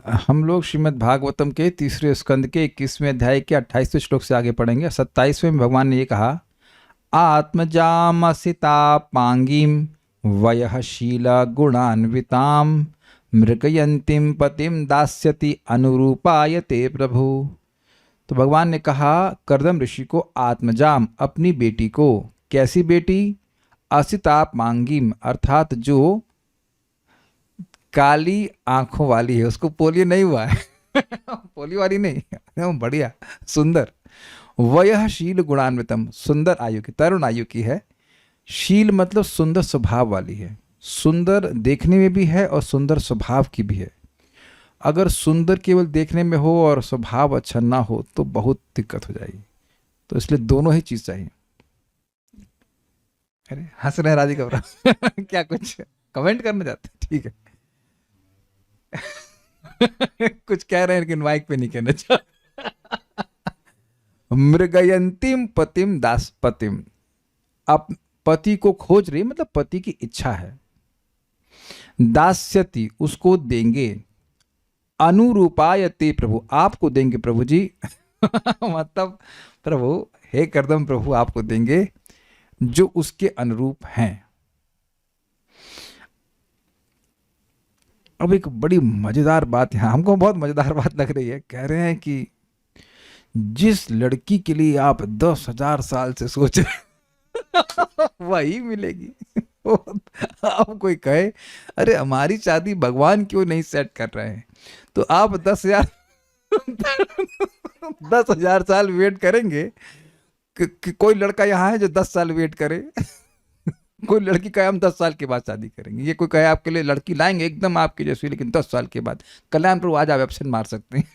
हम लोग श्रीमद् भागवतम के तीसरे स्कंद के 21वें अध्याय के 28वें श्लोक से आगे पढ़ेंगे। 27वें में भगवान ने ये कहा, आत्मजामसिता पांगीम वयशीला गुणान्विताम मृगयंतीम पतिम दास्यति अनुरूपाय ते प्रभु। तो भगवान ने कहा कर्दम ऋषि को आत्मजाम, अपनी बेटी को। कैसी बेटी? असिताप मांगीम, अर्थात जो काली आंखों वाली है, उसको पोलियो नहीं हुआ है पोलियो वाली नहीं, बढ़िया सुंदर। वयशील गुणान्वितम, सुंदर आयु की, तरुण आयु की है। शील मतलब सुंदर स्वभाव वाली है, सुंदर देखने में भी है और सुंदर स्वभाव की भी है। अगर सुंदर केवल देखने में हो और स्वभाव अच्छा ना हो तो बहुत दिक्कत हो जाएगी। तो इसलिए दोनों ही चीज चाहिए। अरे हंस रहे हैं राधिका क्या कुछ कमेंट करना चाहते हैं? ठीक है कुछ कह रहे हैं लेकिन माइक पे नहीं कहना चाहते। मृगयंतीम पतिम दास पतिम, अब पति को खोज रही, मतलब पति की इच्छा है। दास्यति, उसको देंगे। अनुरूपायते प्रभु, आपको देंगे प्रभु जी मतलब प्रभु, हे कर्दम प्रभु, आपको देंगे जो उसके अनुरूप हैं। अब एक बड़ी मजेदार बात यहां, हमको बहुत मजेदार बात लग रही है। कह रहे हैं कि जिस लड़की के लिए आप 10,000 साल से सोच रहे वही मिलेगी अब कोई कहे अरे हमारी शादी भगवान क्यों नहीं सेट कर रहे हैं, तो आप 10,000 साल वेट करेंगे कि कोई लड़का यहाँ है जो 10 साल वेट करे कोई लड़की कहे हम 10 साल के बाद शादी करेंगे, ये कोई कहे आपके लिए लड़की लाएंगे एकदम आपकी जैसी लेकिन 10 साल के बाद। कल्याण प्रभु आज आप एब्सेंट मार सकते हैं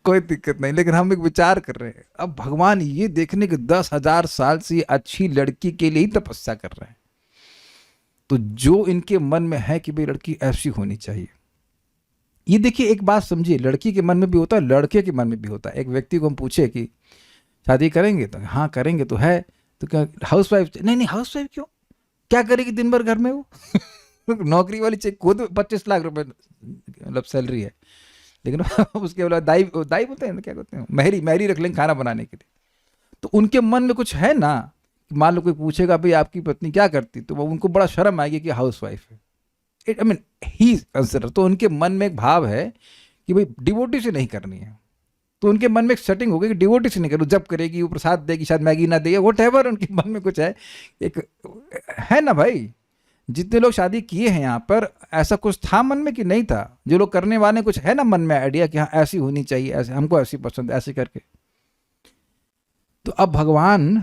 कोई दिक्कत नहीं, लेकिन हम एक विचार कर रहे हैं। अब भगवान ये देखने के 10,000 साल से अच्छी लड़की के लिए ही तपस्या कर रहे हैं, तो जो इनके मन में है कि भाई लड़की ऐसी होनी चाहिए। ये देखिए एक बात समझिए, लड़की के मन में भी होता है, लड़के के मन में भी होता है। एक व्यक्ति को हम पूछे कि शादी करेंगे, तो हाँ करेंगे तो है, तो क्या हाउस वाइफ? नहीं, हाउस वाइफ क्यों, क्या करेगी दिन भर घर में वो नौकरी वाली चाहिए, खुद 25 लाख रुपए मतलब सैलरी है, लेकिन उसके बोला दाई बोलते हैं, क्या कहते हैं, महरी रख लेंगे खाना बनाने के लिए। तो उनके मन में कुछ है ना, मान लो कोई पूछेगा भाई आपकी पत्नी क्या करती, तो वो उनको बड़ा शर्म आएगी कि हाउस वाइफ है। आई मीन ही कंसिडर, तो उनके मन में एक भाव है कि भाई डिवोटी से नहीं करनी है, तो उनके मन में एक सेटिंग हो गई कि डिवोटी से नहीं करो, जब करेगी वो प्रसाद देगी, शायद मैगी ना देगी, व्हाटएवर उनके मन में कुछ है, एक है ना भाई। जितने लोग शादी किए हैं यहाँ पर, ऐसा कुछ था मन में कि नहीं था? जो लोग करने वाले कुछ है ना मन में आइडिया कि हाँ ऐसी होनी चाहिए, ऐसे हमको ऐसी पसंद, ऐसे करके। तो अब भगवान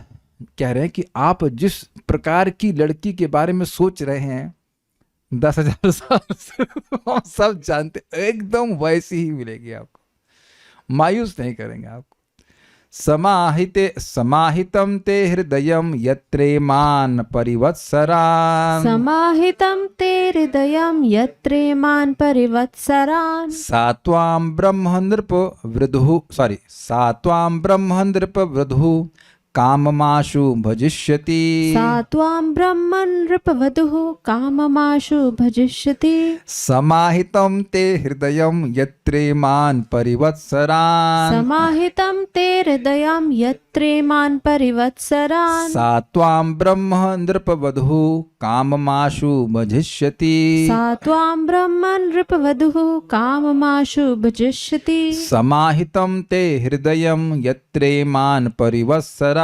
कह रहे हैं कि आप जिस प्रकार की लड़की के बारे में सोच रहे हैं 10,000 साल से हम सब जानते, एकदम वैसी ही मिलेगी आपको, मायूस नहीं करेंगे आपको। समाहितम ते हृदयम यत्रेमान परिवत्सरान, समाहितं ते हृदयं यत्रेमान परिवत्सरान, सात्वां ब्रह्म नृप वृधु काममाशु भजिष्यति, सात्वां ब्रह्मन् नृपवधुः काममाशु भजिष्यति। समाहितं ते हृदयं यत्रेमान परिवत्सरान, समाहितं ते हृदयं यत्रेमान परिवत्सरान, सात्वां ब्रह्म नृपवधुः काममाशु भजिष्यति, सात्वां ब्रह्मन् नृपवधुः काममाशु भजिष्यति। समाहितं ते हृदयं यत्रेमान परिवत्सरान,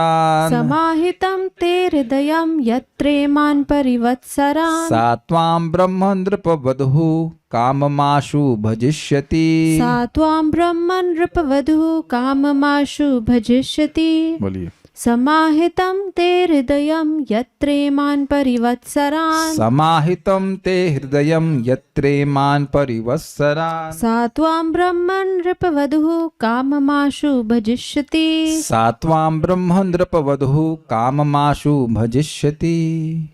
समाहितं ते हृदयं यत्रेमान परिवत्सरान, सात्वां ब्रह्म नृपवधुः काममाशु भजिष्यति, सात्वां ब्रह्मन् नृपवधुः काममाशु भजिष्यति। बोलिए। समाहितं ते हृदयं यत्रेमान परिवत्सरान, समाहितं ते हृदयं यत्रेमान परिवत्सरान, सात्वां ब्रह्मन् नृपवधुः काममाशु भजिष्यति, सात्वां ब्रह्म नृपवधुः काममाशु भजिष्यति।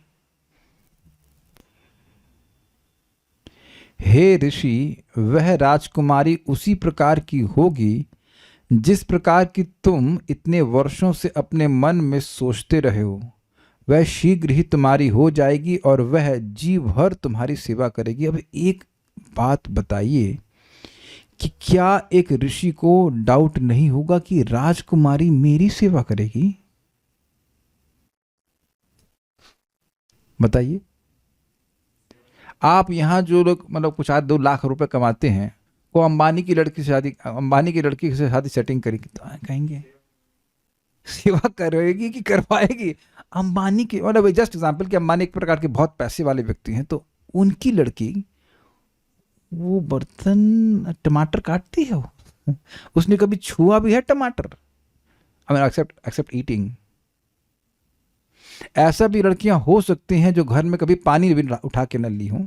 हे ऋषि, वह राजकुमारी उसी प्रकार की होगी जिस प्रकार की तुम इतने वर्षों से अपने मन में सोचते रहे हो। वह शीघ्र ही तुम्हारी हो जाएगी और वह जी भर तुम्हारी सेवा करेगी। अब एक बात बताइए कि क्या एक ऋषि को डाउट नहीं होगा कि राजकुमारी मेरी सेवा करेगी? बताइए। आप यहां जो लोग मतलब कुछ 2 लाख रुपए कमाते हैं, वो अंबानी की लड़की से शादी सेटिंग करेगी तो कहेंगे सेवा करेगी कि करवाएगी? अंबानी के मतलब जस्ट एग्जांपल कि अंबानी एक प्रकार के बहुत पैसे वाले व्यक्ति हैं, तो उनकी लड़की वो बर्तन टमाटर काटती है, वो उसने कभी छुआ भी है टमाटर? I mean except eating. ऐसा भी लड़कियां हो सकती हैं जो घर में कभी पानी भी उठा के न ली हों,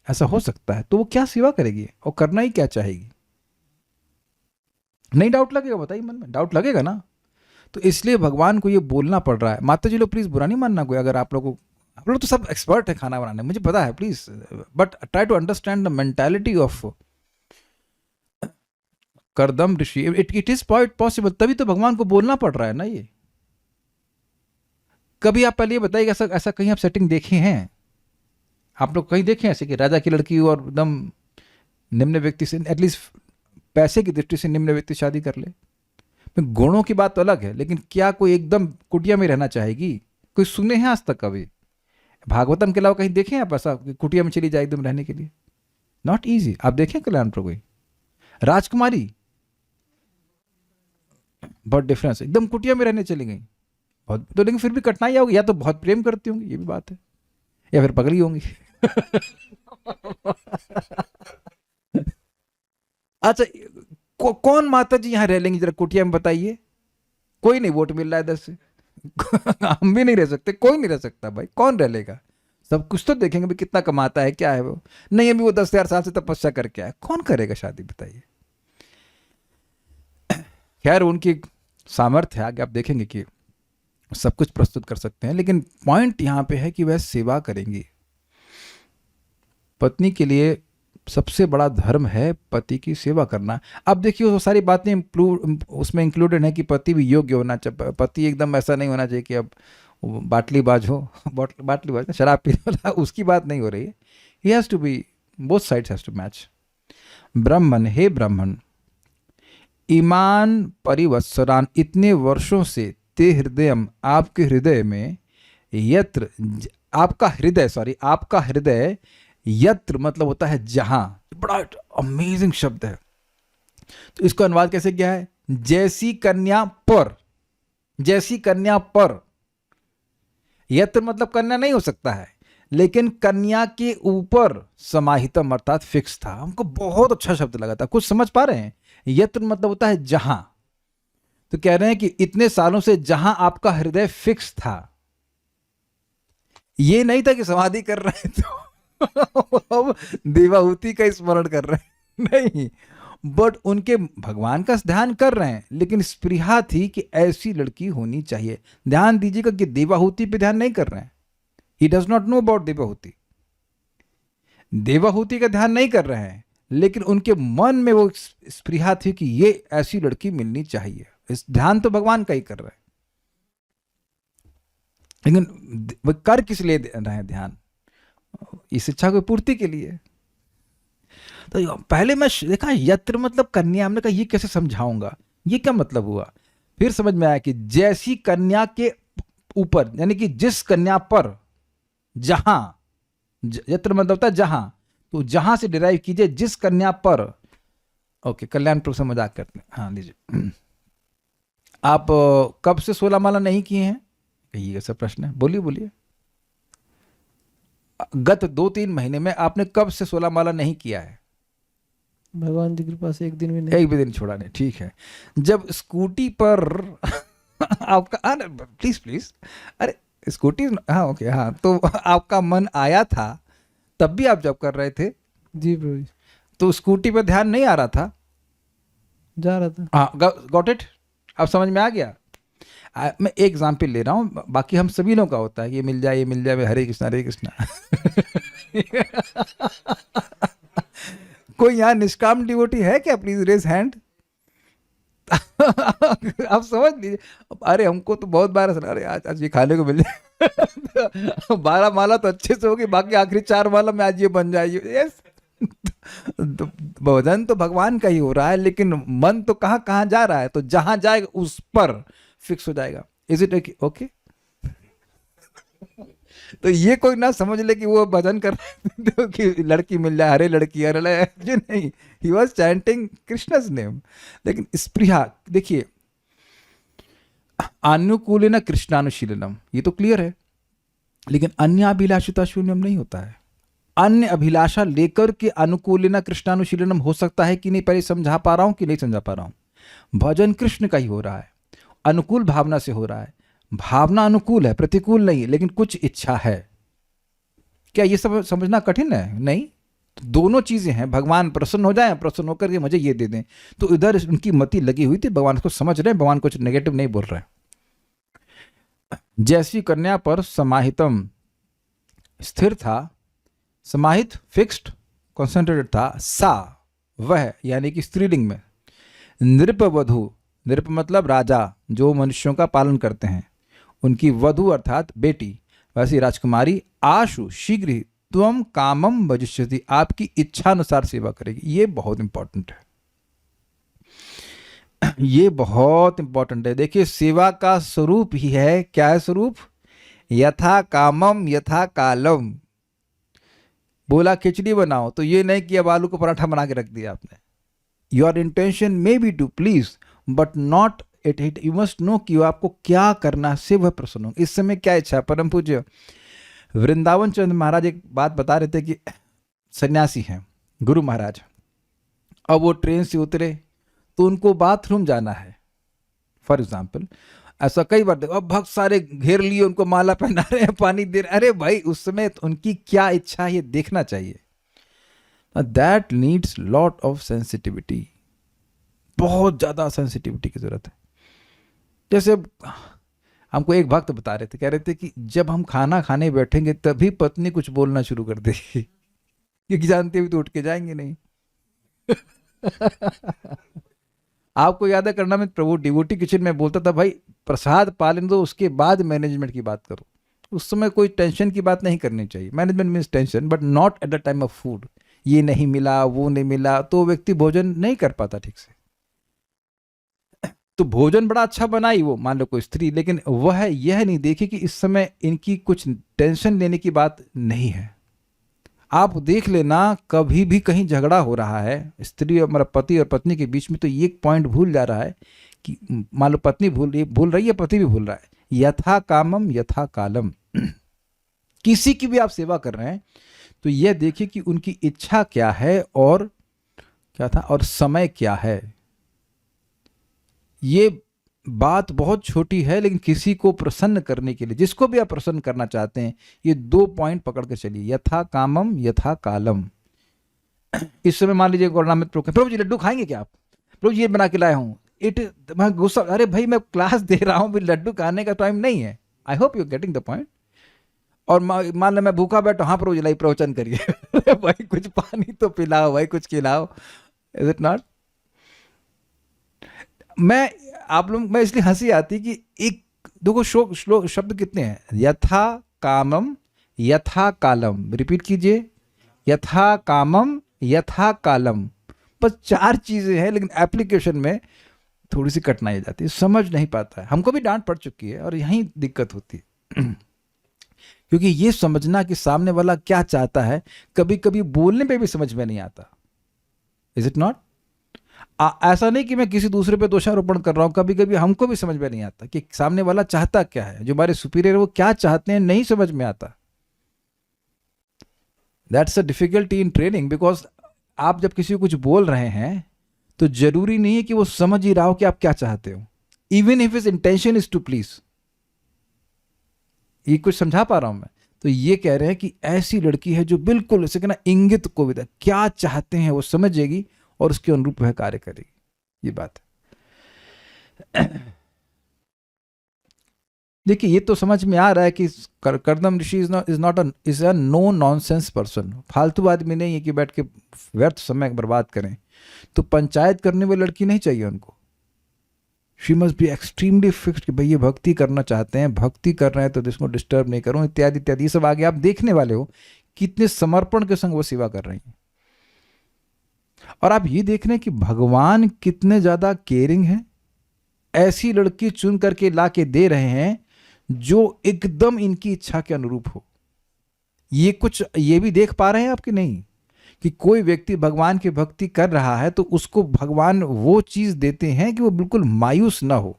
ऐसा हो सकता है। तो वो क्या सेवा करेगी और करना ही क्या चाहेगी? नहीं डाउट लगेगा? बताइए, मन में डाउट लगेगा ना। तो इसलिए भगवान को ये बोलना पड़ रहा है। माता जी लोग प्लीज बुरा नहीं मानना कोई, अगर आप लोग तो सब एक्सपर्ट है खाना बनाने, मुझे पता है, please, but try to understand the mentality of Kardam Rishi. It is possible, तभी तो भगवान को बोलना पड़ रहा है ना ये। कभी आप पहले ये बताइए, ऐसा कहीं आप सेटिंग देखे हैं? आप लोग कहीं देखे ऐसे कि राजा की लड़की और एकदम निम्न व्यक्ति से, एटलीस्ट पैसे की दृष्टि से निम्न व्यक्ति शादी कर ले? गुणों की बात तो अलग है, लेकिन क्या कोई एकदम कुटिया में रहना चाहेगी? कोई सुने हैं आज तक कभी? भागवतम के अलावा कहीं देखें आप ऐसा कुटिया में चली जाए एकदम रहने के लिए? Not easy. आप देखें कल्याण प्रभु राजकुमारी, बहुत डिफरेंस, एकदम कुटिया में रहने चली गई बहुत, तो लेकिन फिर भी कठिनाई होगी, या तो बहुत प्रेम करती होंगी, ये भी बात है, या फिर पगली होंगी। अच्छा, कौन माता जी यहां रह लेंगी जरा कुटिया में बताइए? कोई नहीं, वोट मिल रहा है इधर से। हम भी नहीं रह सकते, कोई नहीं रह सकता भाई, कौन रह लेगा? सब कुछ तो देखेंगे भी कितना कमाता है, क्या है वो। नहीं, अभी वो 10,000 साल से तपस्या करके आया, कौन करेगा शादी बताइए? खैर, उनकी सामर्थ्य है, आगे आप देखेंगे कि सब कुछ प्रस्तुत कर सकते हैं, लेकिन पॉइंट यहां पे है कि वह सेवा करेंगी। पत्नी के लिए सबसे बड़ा धर्म है पति की सेवा करना। अब देखिए, वो सारी बातें उसमें इंक्लूडेड है कि पति भी योग्य होना चाहिए। पति एकदम ऐसा नहीं होना चाहिए कि अब बाटलीबाज हो, बाटलीबाज शराब पीने वाला, उसकी बात नहीं हो रही है। He has to be, both sides has to match. ब्राह्मण, हे ब्राह्मण, ईमान परिवत्सरान, इतने वर्षों से ते हृदयम, आपके हृदय में, यत्र, आपका हृदय, यत्र मतलब होता है जहां, बड़ा अमेजिंग शब्द है। तो इसको अनुवाद कैसे किया है? जैसी कन्या पर, जैसी कन्या पर। यत्र मतलब कन्या नहीं हो सकता है, लेकिन कन्या के ऊपर समाहितम अर्थात फिक्स था। हमको बहुत अच्छा शब्द लगा था, कुछ समझ पा रहे हैं? यत्र मतलब होता है जहां। तो कह रहे हैं कि इतने सालों से जहां आपका हृदय फिक्स था, ये नहीं था कि समाधि कर रहे हैं तो देवाहुति का स्मरण कर रहे हैं, नहीं, बट उनके भगवान का ध्यान कर रहे हैं, लेकिन स्पृहा थी कि ऐसी लड़की होनी चाहिए। ध्यान दीजिएगा कि देवाहुति पे ध्यान नहीं कर रहे हैं। He does not know about Devahuti, Devahuti का ध्यान नहीं कर रहे हैं, लेकिन उनके मन में वो स्पृहा थी कि ये ऐसी लड़की मिलनी चाहिए। इस ध्यान तो भगवान का ही कर रहे हैं, लेकिन वो कर किस लिए रहे हैं ध्यान? इस इच्छा की पूर्ति के लिए। तो पहले मैं देखा यत्र मतलब कन्या, हमने कहा ये कैसे समझाऊंगा, ये क्या मतलब हुआ? फिर समझ में आया कि जैसी कन्या के ऊपर, यानी कि जिस कन्या पर, जहां, यत्र मतलब होता है जहां, तो जहां से डिराइव कीजिए जिस कन्या पर। ओके, कल्याण प्रभु से मजाक करते हैं। हाँ लीजिए, आप कब से 16 माला नहीं किए हैं? ये ऐसा प्रश्न है, बोलिए बोलिए। गत 2-3 महीने में आपने कब से 16 माला नहीं किया है? भगवान की कृपा से एक दिन भी नहीं, एक भी दिन छोड़ा नहीं, ठीक है। जब स्कूटी पर आपका, अरे प्लीज प्लीज, अरे स्कूटी, हाँ ओके, हाँ, तो आपका मन आया था तब भी आप जब कर रहे थे? जी प्रभु जी, तो स्कूटी पर ध्यान नहीं आ रहा था? जा रहा था। हाँ, गॉट इट, अब समझ में आ गया। मैं एक एग्जाम्पल ले रहा हूँ, बाकी हम सभी लोगों का होता है, ये मिल जाए, ये मिल जाए, हरे कृष्णा हरे कृष्णा। कोई यहाँ निष्काम डिवोटी है क्या? Please raise hand. आप समझ लीजिए, अरे हमको तो बहुत बार सुना, अरे आज ये खाने को मिल जाए। 12 माला तो अच्छे से होगी, बाकी आखिरी 4 माला में आज ये बन जाए। यस, तो भजन तो भगवान का ही हो रहा है, लेकिन मन तो कहाँ कहाँ जा रहा है, तो जहां जाएगा उस पर फिक्स हो जाएगा। Is it okay? तो ये कोई ना समझ ले कि वो भजन कर रहे थे कि लड़की मिल जाए, अरे लड़की, अरे जो नहीं, he was chanting Krishna's name. लेकिन स्पृहा देखिए, अनुकूलेन कृष्णानुशीलनम, ये तो क्लियर है, लेकिन अन्य अभिलाषिता शून्यम नहीं होता है। अन्य अभिलाषा लेकर के अनुकूलेन कृष्णानुशीलनम हो सकता है कि नहीं, पहले समझा पा रहा हूं कि नहीं समझा पा रहा हूं? भजन कृष्ण का ही हो रहा है, अनुकूल भावना से हो रहा है, भावना अनुकूल है, प्रतिकूल नहीं, लेकिन कुछ इच्छा है। क्या ये सब समझना कठिन है? नहीं, तो दोनों चीजें हैं, भगवान प्रसन्न हो जाए, प्रसन्न होकर के मुझे ये दे दें, तो इधर उनकी मति लगी हुई थी, भगवान को समझ रहे हैं, भगवान कुछ नेगेटिव नहीं बोल रहे हैं। जैसी कन्या पर समाहितम स्थिर था, समाहित फिक्स्ड कॉन्सेंट्रेटेड था, सा वह, यानी कि स्त्रीलिंग में, नृपवधु, नृप मतलब राजा, जो मनुष्यों का पालन करते हैं, उनकी वधु अर्थात बेटी, वैसी राजकुमारी, आशु शीघ्र ही त्वम कामम भजिष्यति, आपकी इच्छा अनुसार सेवा करेगी। ये बहुत इंपॉर्टेंट है, ये बहुत इंपॉर्टेंट है। देखिए, सेवा का स्वरूप ही है, क्या है स्वरूप? यथा कामम यथा कालम। बोला खिचड़ी बनाओ, तो ये नहीं कि अब आलू को पराठा बना के रख दिया आपने। Your intention may be to please but not it you must know कि आपको क्या करना से वह प्रसन्न हो। इस समय क्या इच्छा? परम पूज्य वृंदावन चंद्र महाराज एक बात बता रहे थे कि सन्यासी हैं गुरु महाराज, अब वो ट्रेन से उतरे तो उनको बाथरूम जाना है, फॉर एग्जाम्पल, ऐसा कई बार देखो, अब भक्त सारे घेर लिए, उनको माला पहना रहे हैं, पानी दे रहे, अरे भाई उस समय तो उनकी क्या इच्छा है ये देखना चाहिए। That needs lot of sensitivity, बहुत ज्यादा सेंसिटिविटी की जरूरत है। जैसे हमको एक भक्त बता रहे थे, कह रहे थे कि जब हम खाना खाने बैठेंगे तभी पत्नी कुछ बोलना शुरू कर देगी, क्योंकि जानते हुए तो उठ के जाएंगे नहीं। आपको याद है करना में प्रभु डिवोटी किचन में बोलता था, भाई प्रसाद पालन दो, उसके बाद मैनेजमेंट की बात करो। उस समय कोई टेंशन की बात नहीं करनी चाहिए। Management means tension, but not at the time of food. ये नहीं मिला, वो नहीं मिला, तो व्यक्ति भोजन नहीं कर पाता ठीक से। तो भोजन बड़ा अच्छा बनाई वो, मान लो कोई स्त्री, लेकिन वह यह नहीं देखी कि इस समय इनकी कुछ टेंशन लेने की बात नहीं है। आप देख लेना, कभी भी कहीं झगड़ा हो रहा है स्त्री और पति और पत्नी के बीच में, तो ये पॉइंट भूल जा रहा है कि मान लो पत्नी भूल रही है, पति भी भूल रहा है, यथा कामम यथा कालम। किसी की भी आप सेवा कर रहे हैं तो यह देखिए कि उनकी इच्छा क्या है और क्या था और समय क्या है। ये बात बहुत छोटी है, लेकिन किसी को प्रसन्न करने के लिए, जिसको भी आप प्रसन्न करना चाहते हैं, ये 2 पॉइंट पकड़ के चलिए, यथा कामम यथा कालम। इस समय मान लीजिए गौरनामित प्रभु जी लड्डू खाएंगे क्या आप? प्रभु जी ये बना के लाया हूं। मैं गुस्सा, अरे भाई मैं क्लास दे रहा हूं, लड्डू खाने का टाइम नहीं है। I hope you getting the point. और मान लो मैं भूखा बैठा, हाँ प्रभु जी लाई प्रवचन करिए। भाई कुछ पानी तो पिलाओ, भाई कुछ खिलाओ। Is it not? मैं इसलिए हंसी आती कि एक देखो श्लोक शब्द कितने हैं, यथा कामम यथा कालम। रिपीट कीजिए, यथा कामम यथा कालम। बस 4 चीजें हैं, लेकिन एप्लीकेशन में थोड़ी सी कठिनाई आ जाती है, समझ नहीं पाता है। हमको भी डांट पड़ चुकी है और यहीं दिक्कत होती है। क्योंकि ये समझना कि सामने वाला क्या चाहता है, कभी कभी बोलने पे भी समझ में नहीं आता। Is it not? ऐसा नहीं कि मैं किसी दूसरे पे दोषारोपण कर रहा हूं, कभी कभी हमको भी समझ में नहीं आता कि सामने वाला चाहता क्या है, जो हमारे सुपीरियर वो क्या चाहते हैं, नहीं समझ में आता। That's a difficulty in training, because आप जब किसी को कुछ बोल रहे हैं तो जरूरी नहीं है कि वो समझ ही रहा हो कि आप क्या चाहते हो, even if his intention is to please. ये कुछ समझा पा रहा हूं मैं? तो ये कह रहे हैं कि ऐसी लड़की है जो बिल्कुल ऐसे कहना इंगित को विदा, क्या चाहते हैं वो समझेगी और उसके अनुरूप वह कार्य करेगी। ये बात है। देखिए, ये तो समझ में आ रहा है कि Kardam Rishi is a no nonsense person. फालतू आदमी नहीं है कि बैठ के व्यर्थ समय बर्बाद करें। तो पंचायत करने वाली लड़की नहीं चाहिए उनको। She must be extremely fixed कि भाई ये भक्ति करना चाहते हैं, भक्ति कर रहे हैं तो इसको डिस्टर्ब नहीं करूं, इत्यादि इत्यादि। ये सब आगे आप देखने वाले हो कितने समर्पण के संग वो सेवा कर रही हैं। और आप ये देख रहे हैं कि भगवान कितने ज्यादा केयरिंग है, ऐसी लड़की चुन करके ला के दे रहे हैं जो एकदम इनकी इच्छा के अनुरूप हो। ये भी देख पा रहे हैं आप कि नहीं, कि कोई व्यक्ति भगवान की भक्ति कर रहा है तो उसको भगवान वो चीज देते हैं कि वो बिल्कुल मायूस ना हो,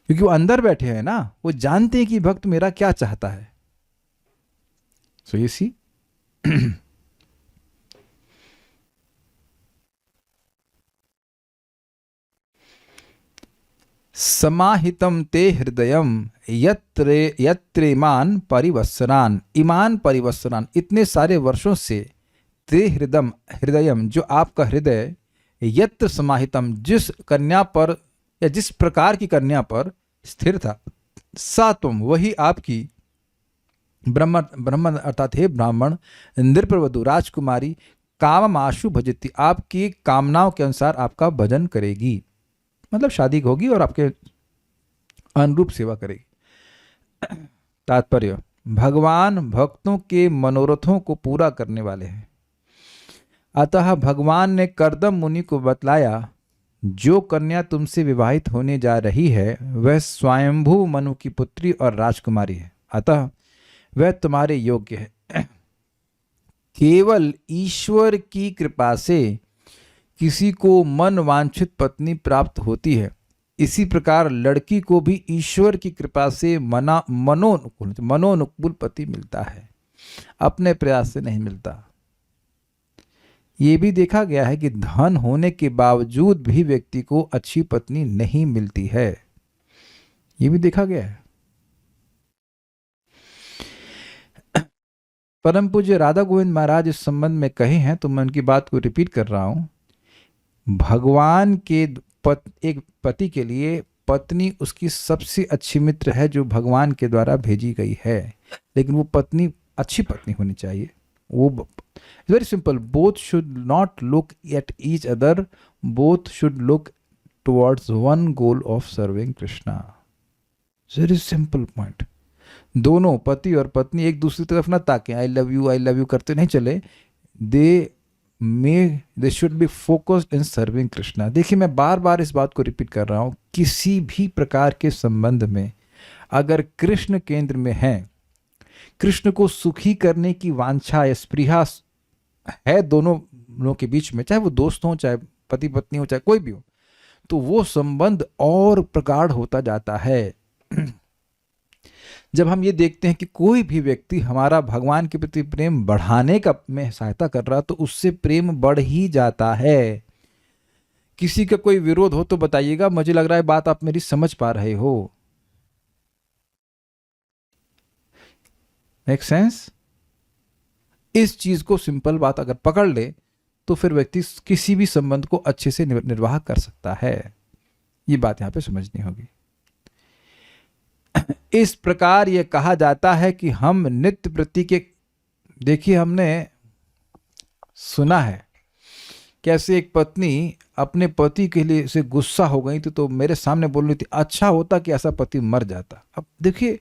क्योंकि वो अंदर बैठे हैं ना, वो जानते हैं कि भक्त मेरा क्या चाहता है। सो यू सी समाहितम ते हृदयम यत्रेमान परिवत्सरान, ईमान परिवत्सरान, इतने सारे वर्षों से, ते हृदयम जो आपका हृदय, यत्र समाहितम जिस कन्या पर या जिस प्रकार की कन्या पर स्थिर था, सा तुम वही आपकी ब्रह्मण अर्थात हे ब्राह्मण, नृपवधु राजकुमारी, काममाशु भजती, आपकी कामनाओं के अनुसार आपका भजन करेगी, मतलब शादी होगी और आपके अनुरूप सेवा करेगी। तात्पर्य, भगवान भक्तों के मनोरथों को पूरा करने वाले हैं। अतः भगवान ने कर्दम मुनि को बतलाया, जो कन्या तुमसे विवाहित होने जा रही है वह स्वयंभू मनु की पुत्री और राजकुमारी है, अतः वह तुम्हारे योग्य है। केवल ईश्वर की कृपा से किसी को मन वांछित पत्नी प्राप्त होती है, इसी प्रकार लड़की को भी ईश्वर की कृपा से मनोनुकूल पति मिलता है, अपने प्रयास से नहीं मिलता। ये भी देखा गया है कि धन होने के बावजूद भी व्यक्ति को अच्छी पत्नी नहीं मिलती है, ये भी देखा गया है। परम पूज्य राधा गोविंद महाराज इस संबंध में कहे हैं, तो मैं उनकी बात को रिपीट कर रहा हूं। भगवान के एक पति के लिए पत्नी उसकी सबसे अच्छी मित्र है जो भगवान के द्वारा भेजी गई है, लेकिन वो पत्नी अच्छी पत्नी होनी चाहिए। वो very simple, both should not look at each other, both should look towards one goal of serving Krishna. Very simple point. दोनों पति और पत्नी एक दूसरी तरफ ना ताकें, आई लव यू करते नहीं चले, they should be focused in serving Krishna. देखिए, मैं बार बार इस बात को रिपीट कर रहा हूं, किसी भी प्रकार के संबंध में अगर कृष्ण केंद्र में है, कृष्ण को सुखी करने की वांछा या स्पृहा है दोनों लोगों के बीच में, चाहे वो दोस्त हो, चाहे पति पत्नी हो, चाहे कोई भी हो, तो वो संबंध और प्रगाढ़ होता जाता है। जब हम ये देखते हैं कि कोई भी व्यक्ति हमारा भगवान के प्रति प्रेम बढ़ाने का में सहायता कर रहा, तो उससे प्रेम बढ़ ही जाता है। किसी का कोई विरोध हो तो बताइएगा, मुझे लग रहा है बात आप मेरी समझ पा रहे हो। Make sense? इस चीज को, सिंपल बात अगर पकड़ ले तो फिर व्यक्ति किसी भी संबंध को अच्छे से निर्वाह कर सकता है। ये बात यहां पे समझनी होगी। इस प्रकार यह कहा जाता है कि हम नित्य प्रति के, देखिए हमने सुना है कैसे एक पत्नी अपने पति के लिए से गुस्सा हो गई थी, तो मेरे सामने बोल रही थी, अच्छा होता कि ऐसा पति मर जाता। अब देखिए,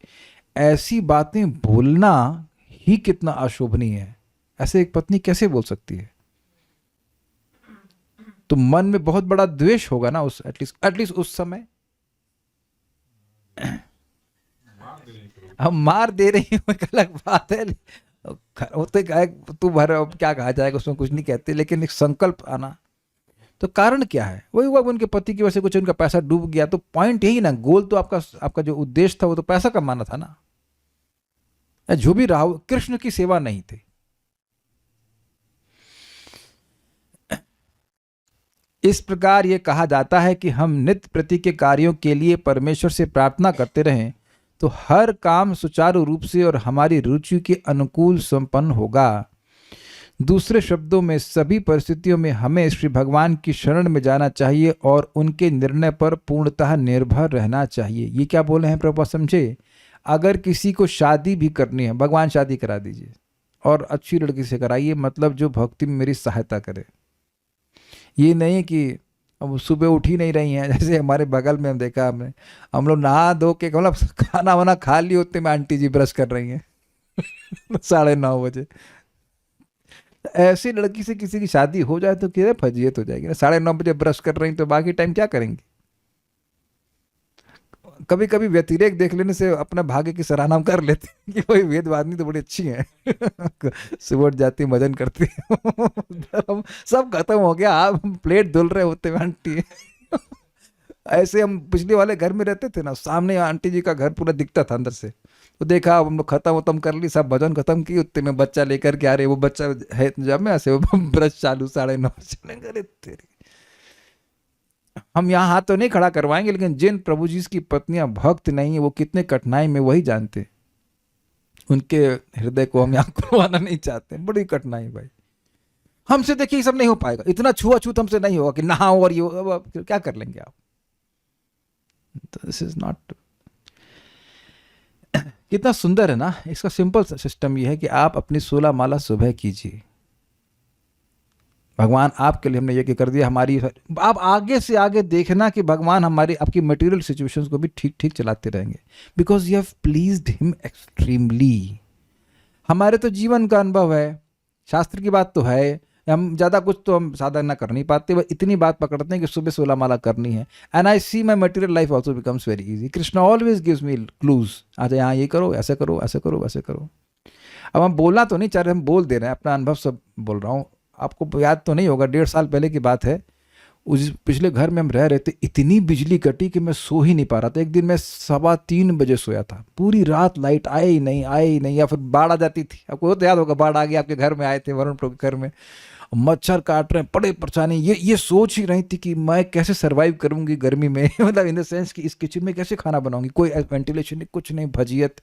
ऐसी बातें बोलना ही कितना अशोभनीय है। ऐसे एक पत्नी कैसे बोल सकती है? तो मन में बहुत बड़ा द्वेष होगा ना उस एटलीस्ट उस समय। हम मार दे रही हूँ एक अलग बात है, होते तू भर क्या कहा जाएगा, उसमें कुछ नहीं कहते, लेकिन एक संकल्प आना। तो कारण क्या है? वही हुआ, उनके पति की वजह से कुछ उनका पैसा डूब गया, तो पॉइंट यही ना, गोल तो आपका जो उद्देश्य था वो तो पैसा कमाना था ना। जो भी रहा, कृष्ण की सेवा नहीं थी। इस प्रकार यह कहा जाता है कि हम नित्य प्रति के कार्यों के लिए परमेश्वर से प्रार्थना करते रहें तो हर काम सुचारू रूप से और हमारी रुचि के अनुकूल संपन्न होगा। दूसरे शब्दों में, सभी परिस्थितियों में हमें श्री भगवान की शरण में जाना चाहिए और उनके निर्णय पर पूर्णतः निर्भर रहना चाहिए। ये क्या बोले हैं प्रभुपाद, समझे? अगर किसी को शादी भी करनी है, भगवान शादी करा दीजिए और अच्छी लड़की से कराइए, मतलब जो भक्ति में मेरी सहायता करे। ये नहीं कि अब सुबह उठ ही नहीं रही हैं, जैसे हमारे बगल में हम देखा, हमने हम लोग नहा धो के, मतलब खाना वाना खा लिए, उतने में आंटी जी ब्रश कर रही हैं 9:30 बजे। ऐसी लड़की से किसी की शादी हो जाए तो क्या फजीयत हो जाएगी ना। 9:30 बजे ब्रश कर रही तो बाकी टाइम क्या करेंगे। कभी कभी व्यतिरेक देख लेने से अपना भाग्य की सराहना हम कर लेते हैं कि कोई वेदवादिनी तो बड़ी अच्छी है सुबह उठ जाती भजन करती धर्म सब खत्म हो गया, आप प्लेट धुल रहे होते हैं आंटी ऐसे हम पिछले वाले घर में रहते थे ना, सामने आंटी जी का घर पूरा दिखता था अंदर से। तो देखा अब हम लोग खत्म कर ली, सब भजन खत्म की, उतने में बच्चा लेकर के आ रहे, वो बच्चा है जब मैं ऐसे ब्रश चालू 9:30 चलेंगे तेरे। हम यहाँ हाथ तो नहीं खड़ा करवाएंगे, लेकिन जिन प्रभु जी की पत्नियां भक्त नहीं है वो कितने कठिनाई में वही जानते। उनके हृदय को हम यहाँ खुलवाना नहीं चाहते, बड़ी कठिनाई भाई। हमसे देखिए सब नहीं हो पाएगा, इतना छुआछूत हमसे नहीं होगा कि नहाओ और ये, अब क्या कर लेंगे आप। तो दिस इज नॉट। कितना सुंदर है ना। इसका सिंपल सिस्टम ये है कि आप अपनी 16 माला सुबह कीजिए। भगवान आपके लिए हमने यज्ञ कर दिया, हमारी आप आगे से आगे देखना कि भगवान हमारी आपकी मटेरियल सिचुएशंस को भी ठीक ठीक चलाते रहेंगे, because you have pleased him extremely. हमारे तो जीवन का अनुभव है, शास्त्र की बात तो है, हम ज़्यादा कुछ तो हम साधना कर नहीं पाते, बस इतनी बात पकड़ते हैं कि सुबह 16 माला करनी है। And I see my material life also becomes very easy. Krishna always gives me clues, अच्छा यहाँ ये करो, ऐसे करो, ऐसे करो, वैसे करो। अब हम बोलना तो नहीं चाह रहे, हम बोल दे रहे हैं, अपना अनुभव सब बोल रहा हूँ। आपको याद तो नहीं होगा, 1.5 साल पहले की बात है, उस पिछले घर में हम रह रहे थे, इतनी बिजली कटी कि मैं सो ही नहीं पा रहा था। एक दिन मैं 3:15 बजे सोया था, पूरी रात लाइट आए ही नहीं, या फिर बाढ़ आ जाती थी। आपको तो याद होगा, बाढ़ आ गई, आपके घर में आए थे, वरुण प्रभु के घर में, मच्छर काट रहे हैं, बड़े परेशानी। ये सोच ही रही थी कि मैं कैसे सरवाइव करूंगी गर्मी में मतलब इन द सेंस कि इस किचन में कैसे खाना बनाऊंगी, कोई वेंटिलेशन नहीं, कुछ नहीं, भजियत।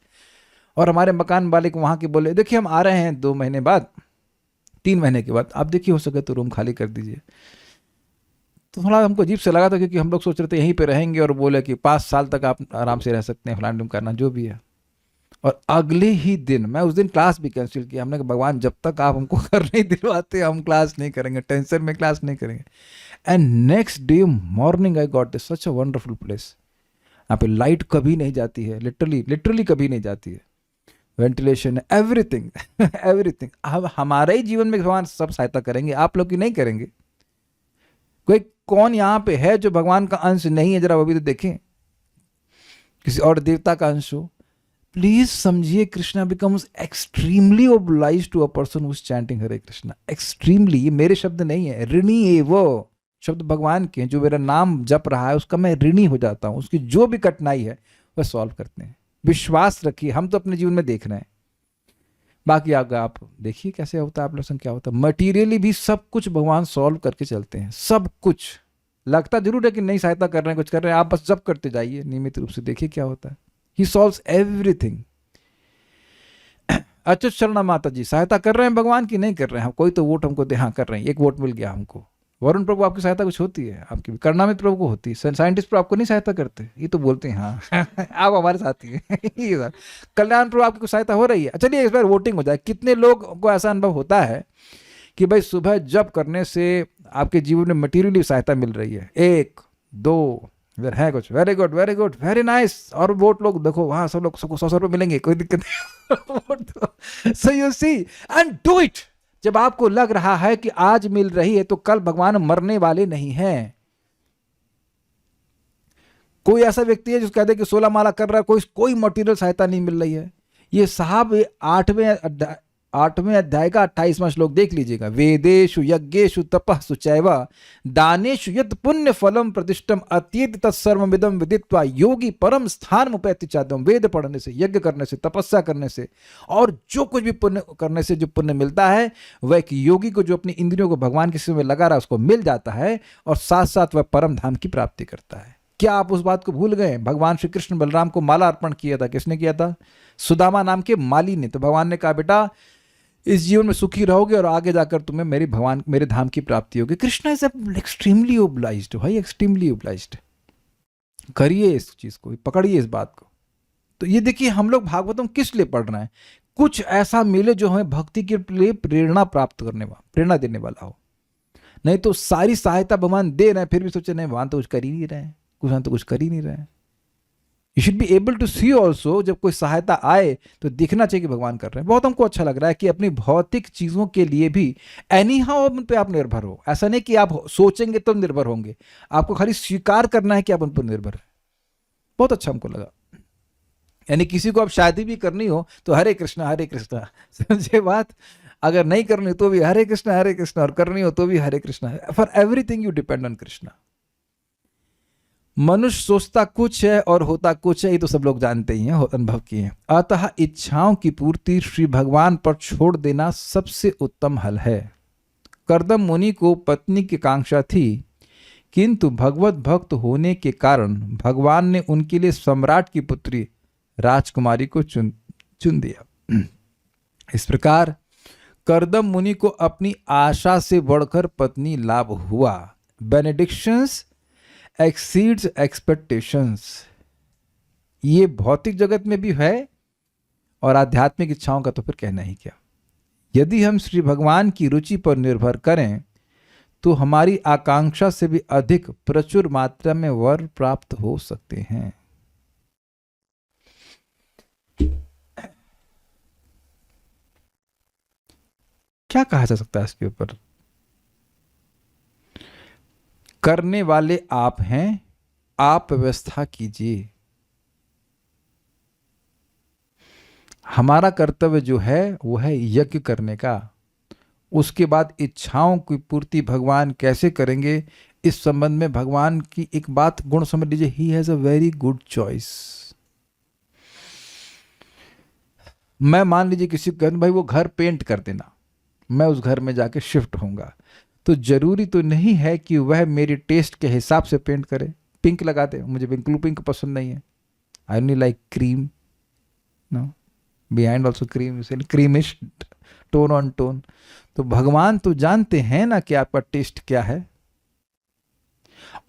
और हमारे मकान मालिक वहाँ के बोले, देखिए हम आ रहे हैं 2 महीने बाद, 3 महीने के बाद, आप देखिए हो सके तो रूम खाली कर दीजिए। तो थोड़ा हमको अजीब से लगा था, क्योंकि हम लोग सोच रहे थे यहीं पे रहेंगे, और बोले कि 5 साल तक आप आराम से रह सकते हैं, फलान करना जो भी है। और अगले ही दिन, मैं उस दिन क्लास भी कैंसिल किया। हमने कहा भगवान जब तक आप हमको कर नहीं दिलवाते हम क्लास नहीं करेंगे, टेंशन में क्लास नहीं करेंगे। And next day morning I got such a wonderful place. यहाँ पे लाइट कभी नहीं जाती है, लिटरली कभी नहीं जाती है, वेंटिलेशन, एवरीथिंग एवरीथिंग। अब हमारे ही जीवन में भगवान सब सहायता करेंगे, आप लोग की नहीं करेंगे। कोई कौन यहाँ पे है जो भगवान का अंश नहीं है, जरा वो भी तो देखें, किसी और देवता का अंश हो। प्लीज समझिए, Krishna becomes extremely obliged to a person who is chanting Hare Krishna. Extremely, ये मेरे शब्द नहीं है, ऋणी है वो शब्द भगवान के हैं। जो मेरा नाम जप रहा है उसका मैं ऋणी हो जाता हूँ, उसकी जो भी कठिनाई है वह सॉल्व करते हैं। विश्वास रखिए, हम तो अपने जीवन में देख रहे हैं, बाकी आगे आप देखिए कैसे होता है, आप लोगों से क्या होता है। मटीरियली भी सब कुछ भगवान सॉल्व करके चलते हैं, सब कुछ। लगता जरूर है कि नहीं सहायता कर रहे हैं, कुछ कर रहे हैं, आप बस जप करते जाइए नियमित रूप से, देखिए क्या होता है। ही सॉल्व्स एवरीथिंग। अच्युत शर्मा माता जी सहायता कर रहे हैं भगवान की, नहीं कर रहे हैं, कोई तो वोट हमको दे, हाँ कर रहे हैं, 1 वोट मिल गया हमको। वरुण प्रभु आपकी सहायता कुछ होती है, आपकी भी करणामित प्रभु को होती है, साइंटिस्ट प्रभु आपको नहीं सहायता करते, ये तो बोलते हैं हाँ आप हमारे साथी हैं कल्याण प्रभु आपकी कुछ सहायता हो रही है। चलिए इस बार वोटिंग हो जाए, कितने लोग को ऐसा अनुभव होता है कि भाई सुबह जप करने से आपके जीवन में मटीरियली सहायता मिल रही है। 1 2 इधर है कुछ, very good very good very nice. और वोट लोग देखो वहां सब लोग सबको 100 रुपये मिलेंगे, कोई दिक्कत नहीं। So you see and do it. जब आपको लग रहा है कि आज मिल रही है तो कल भगवान मरने वाले नहीं हैं। कोई ऐसा व्यक्ति है जो कहते हैं कि 16 माला कर रहा है, कोई मटेरियल सहायता नहीं मिल रही है। ये साहब 8वें अध्याय का 28वां श्लोक देख लीजिएगा। वेदेषु यज्ञेषु तपःसु चैव दानेषु यत् पुण्य फलम प्रतिष्ठम अतीत तत्सर्वमिदं विदित्वा योगी परम स्थान उपैति चादम। वेद पढ़ने से, यज्ञ करने से, तपस्या करने से और जो कुछ भी पुण्य करने से जो पुण्य मिलता है वह एक योगी को जो अपनी इंद्रियों को भगवान की सेवा में लगा रहा है उसको मिल जाता है, और साथ साथ वह परम धाम की प्राप्ति करता है। क्या आप उस बात को भूल गए? भगवान श्री कृष्ण बलराम को माला अर्पण किया था, किसने किया था? सुदामा नाम के माली ने। तो भगवान ने कहा बेटा इस जीवन में सुखी रहोगे और आगे जाकर तुम्हें मेरे धाम की प्राप्ति होगी। कृष्णा इज एक्सट्रीमली ओब्लाइज्ड भाई, एक्सट्रीमली ओब्लाइज्ड। करिए इस चीज को, पकड़िए इस बात को। तो ये देखिए हम लोग भागवतम किस लिए पढ़ रहे हैं? कुछ ऐसा मिले जो हमें भक्ति के लिए प्रेरणा प्राप्त करने वाला, प्रेरणा देने वाला हो। नहीं तो सारी सहायता भगवान दे रहे हैं फिर भी सोचे नहीं भगवान तो कुछ कर ही नहीं रहे हैं, कुछ कर ही नहीं रहे हैं। You should be able to see also, जब कोई सहायता आए तो दिखना चाहिए कि भगवान कर रहे हैं। बहुत हमको अच्छा लग रहा है कि अपनी भौतिक चीज़ों के लिए भी एनी हाउ उन पर आप निर्भर हो। ऐसा नहीं कि आप सोचेंगे तो निर्भर होंगे, आपको खाली स्वीकार करना है कि आप उन पर निर्भर है। बहुत अच्छा हमको लगा। यानी किसी को अब शादी भी करनी हो तो हरे कृष्णा समझे बात। अगर नहीं करनी तो भी हरे कृष्णा, और करनी हो तो भी Hare Krishna. For everything you depend on Krishna. मनुष्य सोचता कुछ है और होता कुछ है, ये तो सब लोग जानते ही हैं, अनुभव किए हैं। अतः इच्छाओं की पूर्ति श्री भगवान पर छोड़ देना सबसे उत्तम हल है। कर्दम मुनि को पत्नी की कांक्षा थी, किंतु भगवत भक्त होने के कारण भगवान ने उनके लिए सम्राट की पुत्री राजकुमारी को चुन दिया। इस प्रकार कर्दम मुनि को अपनी आशा से बढ़कर पत्नी लाभ हुआ। बेनेडिक्शंस एक्सीड्स एक्सपेक्टेशंस। ये भौतिक जगत में भी है और आध्यात्मिक इच्छाओं का तो फिर कहना ही क्या। यदि हम श्री भगवान की रुचि पर निर्भर करें तो हमारी आकांक्षा से भी अधिक प्रचुर मात्रा में वर प्राप्त हो सकते हैं। क्या कहा जा सकता है इसके ऊपर? करने वाले आप हैं, आप व्यवस्था कीजिए। हमारा कर्तव्य जो है वो है यज्ञ करने का। उसके बाद इच्छाओं की पूर्ति भगवान कैसे करेंगे, इस संबंध में भगवान की एक बात गुण समझ लीजिए, he has a very good choice. मैं मान लीजिए किसी को भाई वो घर पेंट कर देना, मैं उस घर में जाके शिफ्ट होऊंगा, तो जरूरी तो नहीं है कि वह मेरी टेस्ट के हिसाब से पेंट करे। पिंक लगा दे, मुझे बिल्कुल पिंक पसंद नहीं है, I only like cream, know behind also cream, creamish tone on tone. तो भगवान तो जानते हैं ना कि आपका टेस्ट क्या है।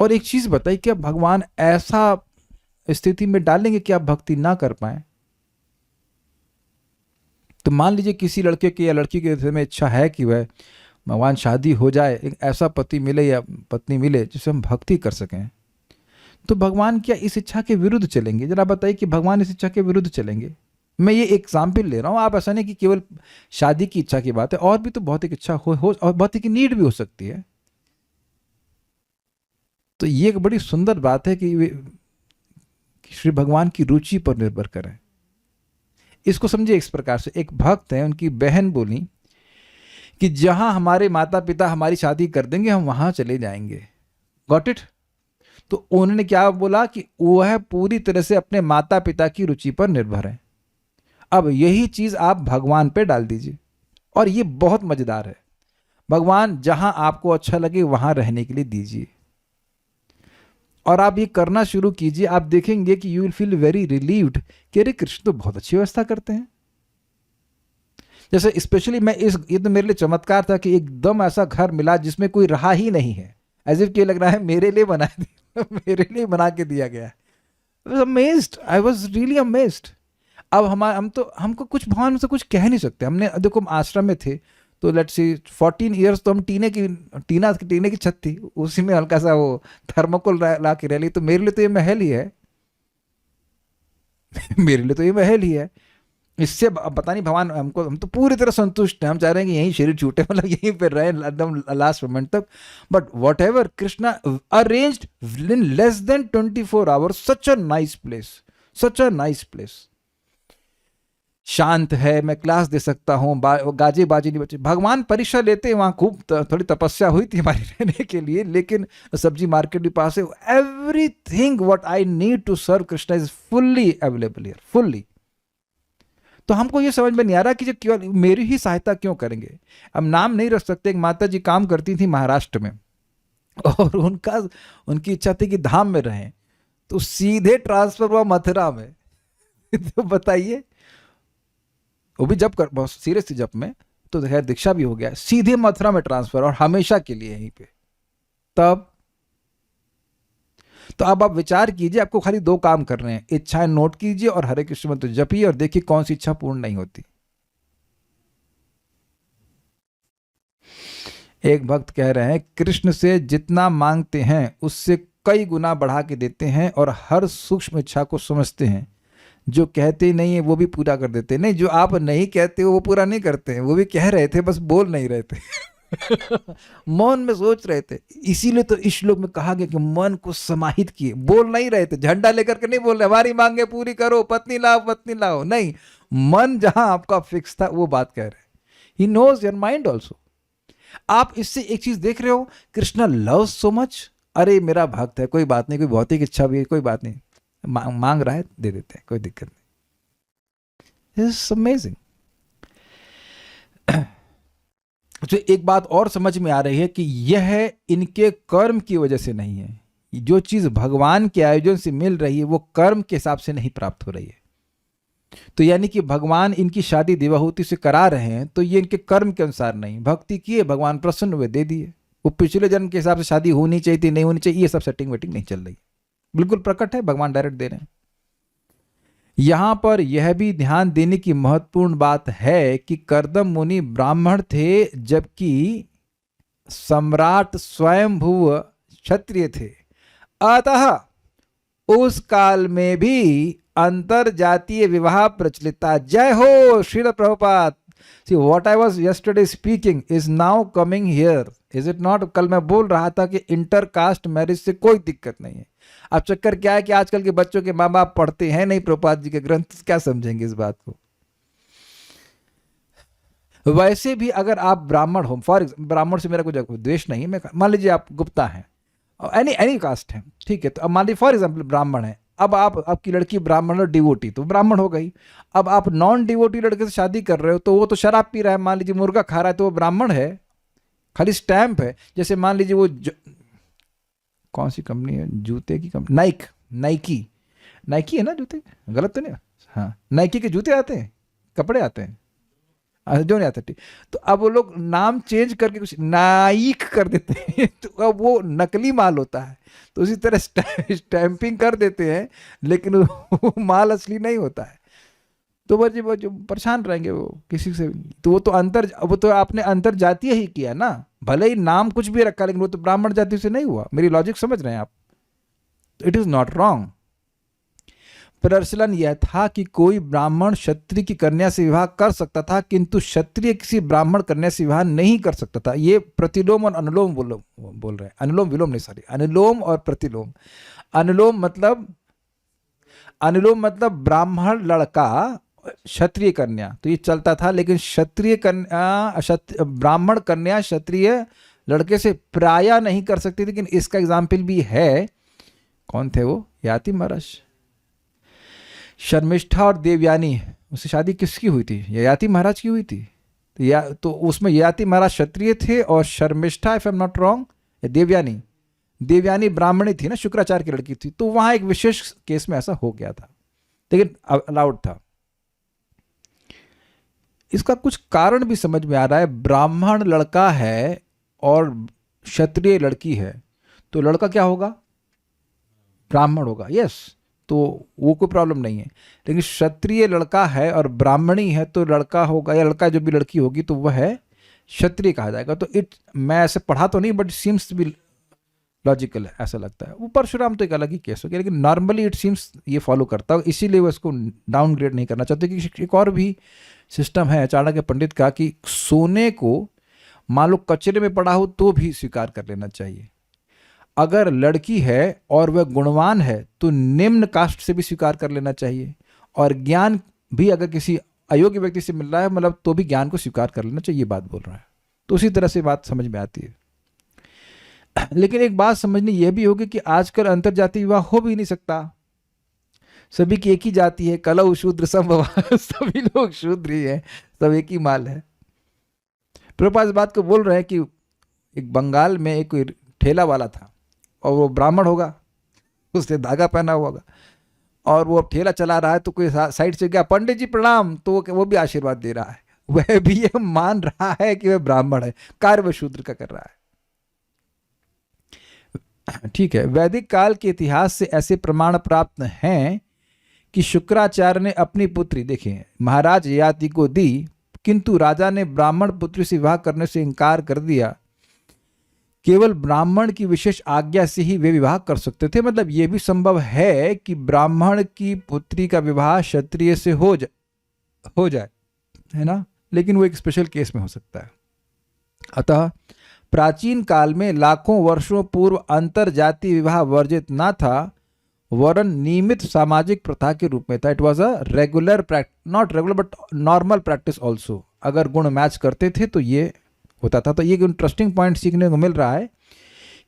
और एक चीज बताइए, क्या भगवान ऐसा स्थिति में डालेंगे कि आप भक्ति ना कर पाए? तो मान लीजिए किसी लड़के की या लड़की के हृदय में इच्छा है कि वह भगवान शादी हो जाए, एक ऐसा पति मिले या पत्नी मिले जिससे हम भक्ति कर सकें, तो भगवान क्या इस इच्छा के विरुद्ध चलेंगे? जरा बताइए कि भगवान इस इच्छा के विरुद्ध चलेंगे? मैं ये एग्जाम्पल ले रहा हूँ, आप ऐसा नहीं कि केवल शादी की इच्छा की बात है, और भी तो भौतिक इच्छा हो और भौतिक की नीड भी हो सकती है। तो ये एक बड़ी सुंदर बात है कि श्री भगवान की रुचि पर निर्भर करें। इसको समझिए इस प्रकार से, एक भक्त है, उनकी बहन बोली कि जहां हमारे माता पिता हमारी शादी कर देंगे हम वहां चले जाएंगे। Got it? तो उन्होंने क्या बोला कि वह पूरी तरह से अपने माता पिता की रुचि पर निर्भर है। अब यही चीज आप भगवान पे डाल दीजिए, और ये बहुत मजेदार है। भगवान जहां आपको अच्छा लगे वहां रहने के लिए दीजिए, और आप ये करना शुरू कीजिए। आप देखेंगे कि you will feel very relieved कि अरे कृष्ण तो बहुत अच्छी व्यवस्था करते हैं। जैसे स्पेशली ये तो मेरे लिए चमत्कार था कि एकदम ऐसा घर मिला जिसमें कोई रहा ही नहीं है, एज इफ कि लग रहा है मेरे लिए मेरे लिए बना के दिया गया है। I was amazed, I was really amazed। अब हमको कुछ भगवान से कुछ कह नहीं सकते। हमने देखो, हम आश्रम में थे तो लेट्स सी 14 इयर्स तो हम टीने की छत थी, उसी में हल्का सा वो थर्मोकोल ला के रह ली। तो मेरे लिए तो ये महल ही है मेरे लिए तो ये महल ही है। इससे पता नहीं भगवान हम तो पूरी तरह संतुष्ट हैं। हम चाह रहे हैं कि यहीं शरीर छूटे, मतलब यहीं पर रहे एकदम लास्ट मोमेंट तक। But what ever Krishna arranged in less than 24 hours, such a nice place, such a nice place. शांत है, मैं क्लास दे सकता हूँ, गाजे बाजे नहीं बचे। भगवान परीक्षा लेते हैं, वहाँ खूब थोड़ी तपस्या हुई थी हमारी रहने के लिए, लेकिन सब्जी मार्केट भी पास है। Everything what I need to serve Krishna is fully available here, fully. तो हमको ये समझ में नहीं आ रहा कि जो केवल मेरी ही सहायता क्यों करेंगे। अब नाम नहीं रख सकते, एक माता जी काम करती थी महाराष्ट्र में, और उनकी इच्छा थी कि धाम में रहें, तो सीधे ट्रांसफर हुआ मथुरा में। तो बताइए, वो भी जब कर बहुत सीरियस थी जब में, तो खैर दीक्षा भी हो गया, सीधे मथुरा में ट्रांसफर, और हमेशा के लिए यहीं पे। तब तो अब आप विचार कीजिए, आपको खाली 2 काम करने हैं, इच्छाएं नोट कीजिए और हरे कृष्ण मंत्र जपिए, और देखिए कौन सी इच्छा पूर्ण नहीं होती। एक भक्त कह रहे हैं, कृष्ण से जितना मांगते हैं उससे कई गुना बढ़ा के देते हैं और हर सूक्ष्म इच्छा को समझते हैं। जो कहते नहीं है वो भी पूरा कर देते हैं। नहीं, जो आप नहीं कहते हो वो पूरा नहीं करते हैं, वो भी कह रहे थे, बस बोल नहीं रहे थे। मौन में सोच रहे थे। इसीलिए तो इस श्लोक में कहा गया कि मन को समाहित किए, बोल नहीं रहे थे, झंडा लेकर के नहीं बोल रहे हमारी मांगे पूरी करो, पत्नी लाओ, नहीं, मन जहां आपका फिक्स था वो बात कह रहे। He knows your mind also. आप इससे एक चीज देख रहे हो, कृष्णा लव्स सो मच, अरे मेरा भक्त है, कोई बात नहीं, कोई भौतिक इच्छा भी है, कोई बात नहीं, मांग रहा है दे देते हैं, कोई दिक्कत नहीं। It's amazing. तो एक बात और समझ में आ रही है कि यह इनके कर्म की वजह से नहीं है। जो चीज भगवान के आयोजन से मिल रही है वो कर्म के हिसाब से नहीं प्राप्त हो रही है। तो यानी कि भगवान इनकी शादी देवाहुति से करा रहे हैं तो ये इनके कर्म के अनुसार नहीं, भक्ति किए, भगवान प्रसन्न हुए, दे दिए। वो पिछले जन्म के हिसाब से शादी होनी चाहिए थी, नहीं होनी चाहिए, ये सब सेटिंग वेटिंग नहीं चल रही, बिल्कुल प्रकट है, भगवान डायरेक्ट दे रहे हैं। यहां पर यह भी ध्यान देने की महत्वपूर्ण बात है कि कर्दम मुनि ब्राह्मण थे जबकि सम्राट स्वयंभुव क्षत्रिय थे। अतः उस काल में भी अंतर जातीय विवाह प्रचलित था। जय हो Srila Prabhupada. See, what I was yesterday speaking is now coming here. Is it not? कल मैं बोल रहा था कि इंटरकास्ट मैरिज से कोई दिक्कत नहीं है। अब चक्कर क्या है कि आजकल के बच्चों के माँ बाप पढ़ते हैं नहीं प्रभुपाद जी के ग्रंथ, क्या समझेंगे इस बात को। वैसे भी अगर आप ब्राह्मण हो, फॉर एग्जाम्पल, ब्राह्मण से मेरा कोई द्वेष नहीं है, मैं मान लीजिए आप गुप्ता हैं, एनी कास्ट है, ठीक है, तो अब मान लीजिए फॉर एग्जाम्पल ब्राह्मण है, अब आपकी लड़की ब्राह्मण और डिवोटी, तो ब्राह्मण हो गई। अब आप नॉन डिवोटी लड़के से शादी कर रहे हो तो वो तो शराब पी रहा है, मान लीजिए मुर्गा खा रहा है, तो वो ब्राह्मण है, खाली स्टैंप है। जैसे मान लीजिए वो कौन सी कंपनी है, जूते की कंपनी, नाइकी है ना जूते, गलत तो नहीं, हाँ, नाइकी के जूते आते हैं, कपड़े आते हैं, जो नहीं आता, ठीक। तो अब वो लोग नाम चेंज करके कुछ नाइक कर देते हैं, तो अब वो नकली माल होता है, तो उसी तरह स्टैंपिंग कर देते हैं, लेकिन वो माल असली नहीं होता है। तो वो जो परेशान रहेंगे वो किसी से, तो वो तो आपने अंतर जातीय ही किया ना, भले ही नाम कुछ भी रखा, लेकिन वो तो ब्राह्मण जाति से नहीं हुआ। मेरी लॉजिक समझ रहे हैं आप? It is not wrong. प्रचलन यह था कि कोई ब्राह्मण क्षत्रिय की कन्या से विवाह कर सकता था, किंतु क्षत्रिय किसी ब्राह्मण कन्या से विवाह नहीं कर सकता था। ये प्रतिलोम और अनुलोम बोल रहे हैं, अनुलोम विलोम नहीं, सॉरी, अनुलोम और प्रतिलोम। अनुलोम मतलब ब्राह्मण लड़का क्षत्रिय कन्या, तो ये चलता था, लेकिन ब्राह्मण कन्या क्षत्रिय लड़के से प्राय नहीं कर सकती। लेकिन इसका एग्जाम्पल भी है, कौन थे वो, याति महाराज, शर्मिष्ठा और देवयानी, उससे शादी किसकी हुई थी, ययाति महाराज की हुई थी। तो उसमें ययाति महाराज क्षत्रिय थे और Sharmishtha, if I am not wrong, Devyani ब्राह्मणी थी ना, शुक्राचार्य की लड़की थी। तो वहां एक विशेष केस में ऐसा हो गया था, लेकिन अलाउड था। इसका कुछ कारण भी समझ में आ रहा है। ब्राह्मण लड़का है और क्षत्रिय लड़की है, तो लड़का क्या होगा, ब्राह्मण होगा, यस, तो वो कोई प्रॉब्लम नहीं है। लेकिन क्षत्रिय लड़का है और ब्राह्मणी है, तो लड़का होगा, या लड़का जो भी लड़की होगी तो वह है क्षत्रिय कहा जाएगा। तो मैं ऐसे पढ़ा तो नहीं, बट सीम्स भी लॉजिकल है, ऐसा लगता है। वो परशुराम तो एक अलग ही केस हो गया, लेकिन नॉर्मली इट सीम्स ये फॉलो करता है, इसीलिए वो इसको डाउनग्रेड नहीं करना चाहते। कि एक और भी सिस्टम है चाणक्य पंडित का कि सोने को मान लो कचरे में पड़ा हो तो भी स्वीकार कर लेना चाहिए। अगर लड़की है और वह गुणवान है तो निम्न कास्ट से भी स्वीकार कर लेना चाहिए, और ज्ञान भी अगर किसी अयोग्य व्यक्ति से मिल रहा है मतलब तो भी ज्ञान को स्वीकार कर लेना चाहिए, ये बात बोल रहा है। तो उसी तरह से बात समझ में आती है। लेकिन एक बात समझनी यह भी होगी कि आजकल अंतरजातीय विवाह हो भी नहीं सकता, सभी की एक ही जाति है, कलौ शूद्र संभव, सभी लोग शूद्र ही है, सब एक ही माल है। प्रभुपाद इस बात को बोल रहे हैं कि एक बंगाल में एक कोई ठेला वाला था और वो ब्राह्मण होगा, उसने धागा पहना हुआ होगा और वो अब ठेला चला रहा है, तो कोई साइड से गया, पंडित जी प्रणाम, तो वो भी आशीर्वाद दे रहा है। वह भी ये मान रहा है कि वह ब्राह्मण है, कार्य वह शूद्र का कर रहा है। ठीक है, वैदिक काल के इतिहास से ऐसे प्रमाण प्राप्त हैं कि शुक्राचार्य ने अपनी पुत्री, देखिए, महाराज ययाति को दी, किंतु राजा ने ब्राह्मण पुत्री से विवाह करने से इनकार कर दिया केवल ब्राह्मण की विशेष आज्ञा से ही वे विवाह कर सकते थे। मतलब ये भी संभव है कि ब्राह्मण की पुत्री का विवाह क्षत्रिय से हो जाए, है ना, लेकिन वो एक स्पेशल केस में हो सकता है। अतः प्राचीन काल में लाखों वर्षों पूर्व अंतर जाति विवाह वर्जित ना था, वरन नियमित सामाजिक प्रथा के रूप में था। It was a regular not regular but normal practice also. अगर गुण मैच करते थे तो ये होता था। तो ये इंटरेस्टिंग पॉइंट सीखने को मिल रहा है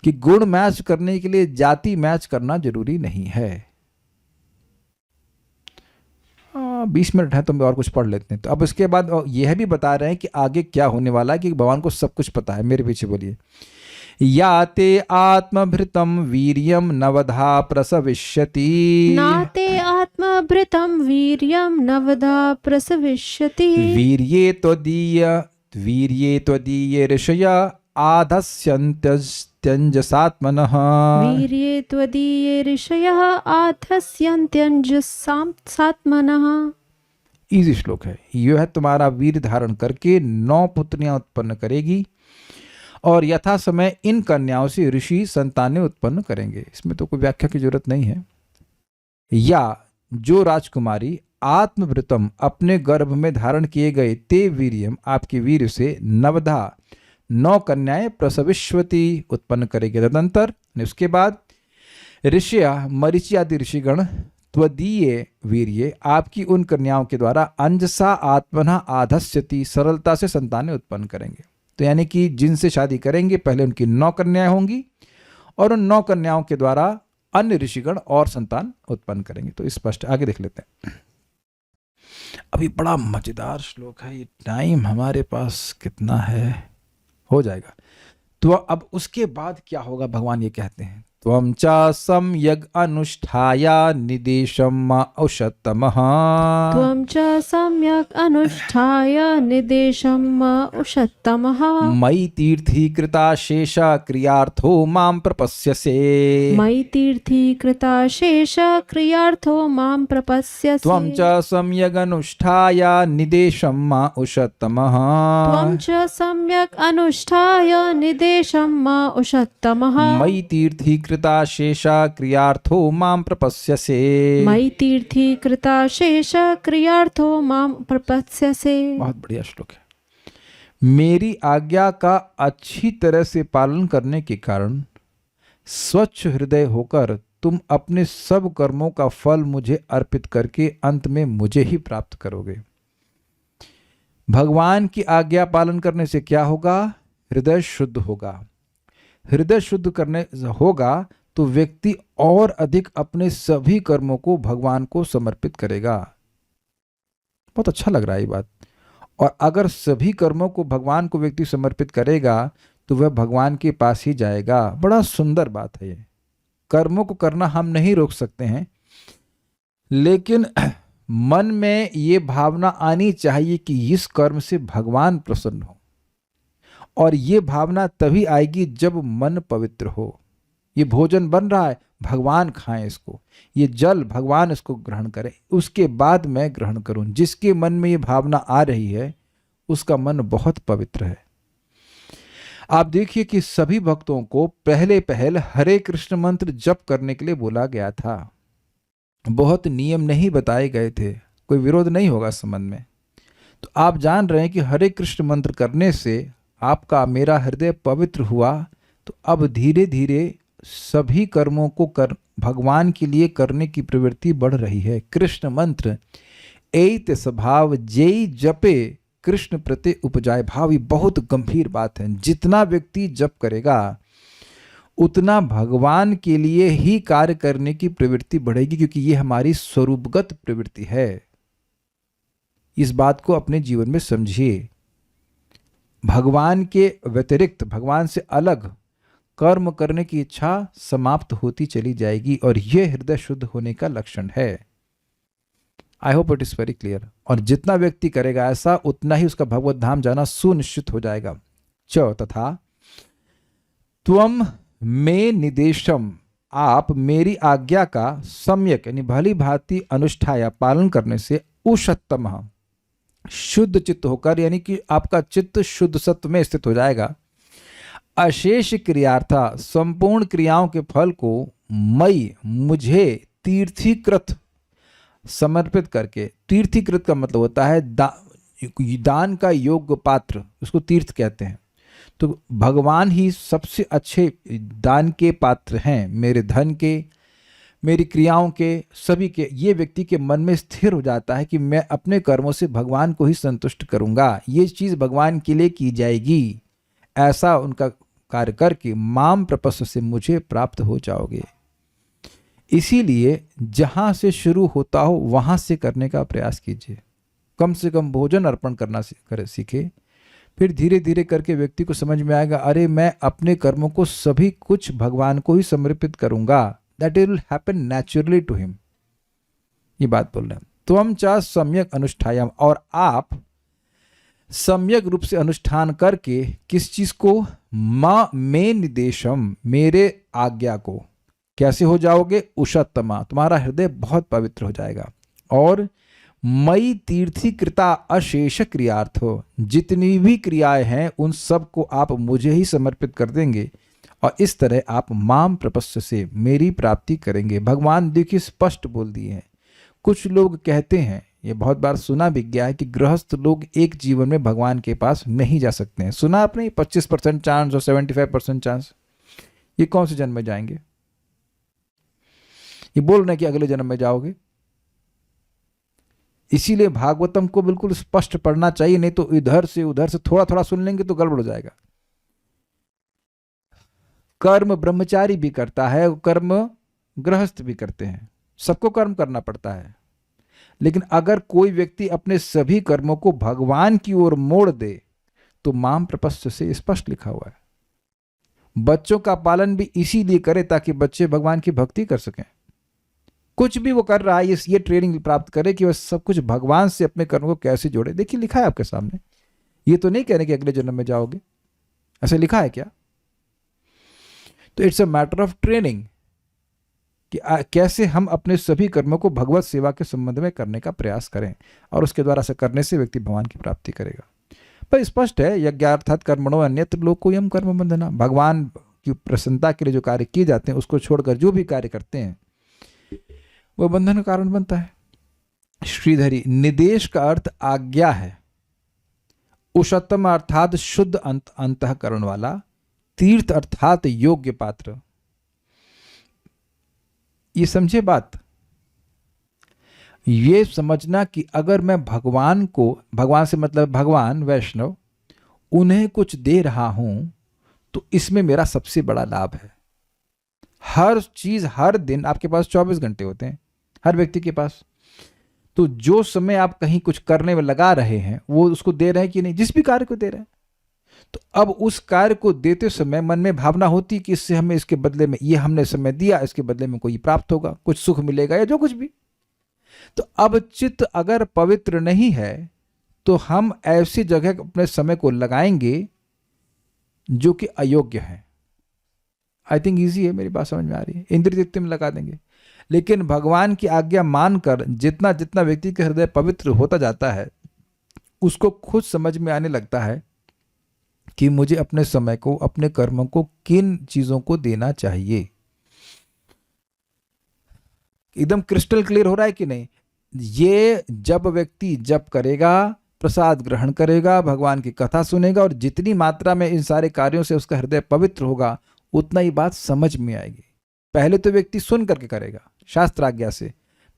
कि गुण मैच करने के लिए जाति मैच करना जरूरी नहीं है। 20 मिनट है तो और कुछ पढ़ लेते हैं। तो अब इसके बाद यह भी बता रहे हैं कि आगे क्या होने वाला है, कि भगवान को सब कुछ पता है। मेरे पीछे बोलिए। याते आत्मभृतम वीर्यम नवधा प्रसविष्यति। नाते आत्मभृतं वीर्यं नवधा प्रसविष्यति। वीर्ये त्वदीये ऋषय आधस्यन्त्यञ्जसात्मनः। वीर्ये त्वदीये ऋषयः आधस्यन्त्यञ्जसात्मनः। इजी श्लोक है। यह तुम्हारा वीर धारण करके 9 पुत्रियां उत्पन्न करेगी और यथा समय इन कन्याओं से ऋषि संतानें उत्पन्न करेंगे। इसमें तो कोई व्याख्या की जरूरत नहीं है। या जो राजकुमारी आत्मवृतम अपने गर्भ में धारण किए गए ते वीर्यम आपके वीर से नवधा 9 कन्याएं प्रसविष्वती उत्पन्न करेगी। तदंतर उसके बाद ऋषिया मरीचि आदि ऋषिगण त्वदीय वीर्ये आपकी उन कन्याओं के द्वारा अंजसा आत्मना आधस्यति सरलता से संतानें उत्पन्न करेंगे। तो यानी कि जिनसे शादी करेंगे पहले उनकी 9 कन्याएं होंगी और उन 9 कन्याओं के द्वारा अन्य ऋषिगण और संतान उत्पन्न करेंगे। तो स्पष्ट। आगे देख लेते हैं। अभी बड़ा मजेदार श्लोक है। ये टाइम हमारे पास कितना है, हो जाएगा। तो अब उसके बाद क्या होगा, भगवान ये कहते हैं त्वं च सम्यग् अनुष्ठाय निदेशम् औषतमः। त्वं च सम्यक् अनुष्ठाय निदेशम् औषतमः। मयि तीर्थीकृता शेष क्रियार्थो मां प्रपश्यसे। मयि तीर्थीकृता शेष क्रियार्थो मां प्रपश्यसे। त्वं च सम्यग् अनुष्ठाय निदेशम् औषतमः। त्वं च सम्यक् अनुष्ठाय निदेशम् औषतमः। मयि तीर्थीकृता शेषा क्रियार्थो मां प्रपश्यसे। मयि तीर्थीकृता शेष क्रियार्थो मां प्रपश्यसे। बहुत बढ़िया श्लोक है। मेरी आज्ञा का अच्छी तरह से पालन करने के कारण स्वच्छ हृदय होकर तुम अपने सब कर्मों का फल मुझे अर्पित करके अंत में मुझे ही प्राप्त करोगे। भगवान की आज्ञा पालन करने से क्या होगा, हृदय शुद्ध होगा। हृदय शुद्ध करने होगा तो व्यक्ति और अधिक अपने सभी कर्मों को भगवान को समर्पित करेगा। बहुत अच्छा लग रहा है ये बात। और अगर सभी कर्मों को भगवान को व्यक्ति समर्पित करेगा तो वह भगवान के पास ही जाएगा। बड़ा सुंदर बात है ये। कर्मों को करना हम नहीं रोक सकते हैं, लेकिन मन में ये भावना आनी चाहिए कि इस कर्म से भगवान प्रसन्न हो। और ये भावना तभी आएगी जब मन पवित्र हो। ये भोजन बन रहा है, भगवान खाएं इसको। ये जल भगवान इसको ग्रहण करें, उसके बाद मैं ग्रहण करूं। जिसके मन में ये भावना आ रही है उसका मन बहुत पवित्र है। आप देखिए कि सभी भक्तों को पहले हरे कृष्ण मंत्र जप करने के लिए बोला गया था। बहुत नियम नहीं बताए गए थे, कोई विरोध नहीं होगा इस संबंध में। तो आप जान रहे हैं कि हरे कृष्ण मंत्र करने से आपका मेरा हृदय पवित्र हुआ। तो अब धीरे धीरे सभी कर्मों को भगवान के लिए करने की प्रवृत्ति बढ़ रही है। कृष्ण मंत्र एत स्वभाव जेई जपे कृष्ण प्रति उपजाए भाव। ये बहुत गंभीर बात है। जितना व्यक्ति जप करेगा उतना भगवान के लिए ही कार्य करने की प्रवृत्ति बढ़ेगी, क्योंकि ये हमारी स्वरूपगत प्रवृत्ति है। इस बात को अपने जीवन में समझिए। भगवान के व्यतिरिक्त, भगवान से अलग कर्म करने की इच्छा समाप्त होती चली जाएगी और यह हृदय शुद्ध होने का लक्षण है। I hope it is very clear. और जितना व्यक्ति करेगा ऐसा, उतना ही उसका भगवत धाम जाना सुनिश्चित हो जाएगा। च तथा त्वम में निदेशम, आप मेरी आज्ञा का सम्यक यानी भली भांति अनुष्ठाया पालन करने से उषत्तम शुद्ध चित्त होकर, यानी कि आपका चित्त शुद्ध सत्व में स्थित हो जाएगा। अशेष क्रियार्था, संपूर्ण क्रियाओं के फल को मई, मुझे तीर्थीकृत, समर्पित करके। तीर्थीकृत का मतलब होता है दान का योग्य पात्र, उसको तीर्थ कहते हैं। तो भगवान ही सबसे अच्छे दान के पात्र हैं, मेरे धन के, मेरी क्रियाओं के, सभी के। ये व्यक्ति के मन में स्थिर हो जाता है कि मैं अपने कर्मों से भगवान को ही संतुष्ट करूंगा, ये चीज़ भगवान के लिए की जाएगी। ऐसा उनका कार्य करके माम प्रपस्स से मुझे प्राप्त हो जाओगे। इसीलिए जहाँ से शुरू होता हो वहाँ से करने का प्रयास कीजिए। कम से कम भोजन अर्पण करना सीखे। फिर धीरे धीरे करके व्यक्ति को समझ में आएगा, अरे मैं अपने कर्मों को सभी कुछ भगवान को ही समर्पित करूंगा। That will happen naturally to him. ये बात बोल रहे हैं। त्वम च सम्यक अनुष्ठायम, और आप सम्यक रूप से अनुष्ठान करके किस चीज को, माँ में निदेशम, मेरे आज्ञा को कैसे हो जाओगे, उषतमा, तुम्हारा हृदय बहुत पवित्र हो जाएगा। और मई तीर्थीकृता अशेष क्रियार्थ हो, जितनी भी क्रियाएं हैं उन सब को आप मुझे ही समर्पित कर देंगे, और इस तरह आप माम प्रपस्स से मेरी प्राप्ति करेंगे। भगवान देखिए स्पष्ट बोल दिए हैं। कुछ लोग कहते हैं, ये बहुत बार सुना भी गया है, कि गृहस्थ लोग एक जीवन में भगवान के पास नहीं जा सकते हैं। सुना आपने 25% चांस और 75% चांस, ये कौन से जन्म में जाएंगे? ये बोल रहे हैं कि अगले जन्म में जाओगे। इसीलिए भागवतम को बिल्कुल स्पष्ट पढ़ना चाहिए, नहीं तो इधर से उधर से थोड़ा थोड़ा सुन लेंगे तो गड़बड़ हो जाएगा। कर्म ब्रह्मचारी भी करता है, कर्म गृहस्थ भी करते हैं, सबको कर्म करना पड़ता है। लेकिन अगर कोई व्यक्ति अपने सभी कर्मों को भगवान की ओर मोड़ दे तो माम प्रपस्स से स्पष्ट लिखा हुआ है। बच्चों का पालन भी इसीलिए करे ताकि बच्चे भगवान की भक्ति कर सकें। कुछ भी वो कर रहा है ये ट्रेनिंग प्राप्त करे कि वह सब कुछ भगवान से अपने कर्म को कैसे जोड़े। देखिए लिखा है आपके सामने, ये तो नहीं कह रहे कि अगले जन्म में जाओगे, ऐसे लिखा है क्या? तो it's a matter of training कि कैसे हम अपने सभी कर्मों को भगवत सेवा के संबंध में करने का प्रयास करें, और उसके द्वारा ऐसा करने से व्यक्ति भगवान की प्राप्ति करेगा। पर स्पष्ट है, यज्ञार्थात कर्मणो अन्यत्र लोकोयम कर्म बंधना, भगवान की प्रसन्नता के लिए जो कार्य किए जाते हैं उसको छोड़कर जो भी कार्य करते हैं वह बंधन का कारण बनता है। श्रीधरी, निदेश का अर्थ आज्ञा है। उषतम अर्थात शुद्ध अंतःकरण वाला, तीर्थ अर्थात योग्य पात्र। ये समझे बात? ये समझना कि अगर मैं भगवान को, भगवान से मतलब भगवान वैष्णव, उन्हें कुछ दे रहा हूं तो इसमें मेरा सबसे बड़ा लाभ है। हर चीज हर दिन आपके पास 24 घंटे होते हैं हर व्यक्ति के पास, तो जो समय आप कहीं कुछ करने में लगा रहे हैं वो उसको दे रहे हैं कि नहीं, जिस भी कार्य को दे रहे हैं, तो अब उस कार्य को देते समय मन में भावना होती कि इससे हमें, इसके बदले में ये हमने समय दिया, इसके बदले में कोई प्राप्त होगा, कुछ सुख मिलेगा या जो कुछ भी। तो अब चित्त अगर पवित्र नहीं है तो हम ऐसी जगह अपने समय को लगाएंगे जो कि अयोग्य है। आई थिंक ईजी है, मेरी बात समझ में आ रही है? इंद्रिय तृप्ति में लगा देंगे। लेकिन भगवान की आज्ञा मानकर जितना जितना व्यक्ति का हृदय पवित्र होता जाता है उसको खुद समझ में आने लगता है कि मुझे अपने समय को, अपने कर्मों को किन चीजों को देना चाहिए। एकदम क्रिस्टल क्लियर हो रहा है कि नहीं? ये जब व्यक्ति जप करेगा, प्रसाद ग्रहण करेगा, भगवान की कथा सुनेगा, और जितनी मात्रा में इन सारे कार्यों से उसका हृदय पवित्र होगा उतना ही बात समझ में आएगी। पहले तो व्यक्ति सुन करके करेगा शास्त्राज्ञा से,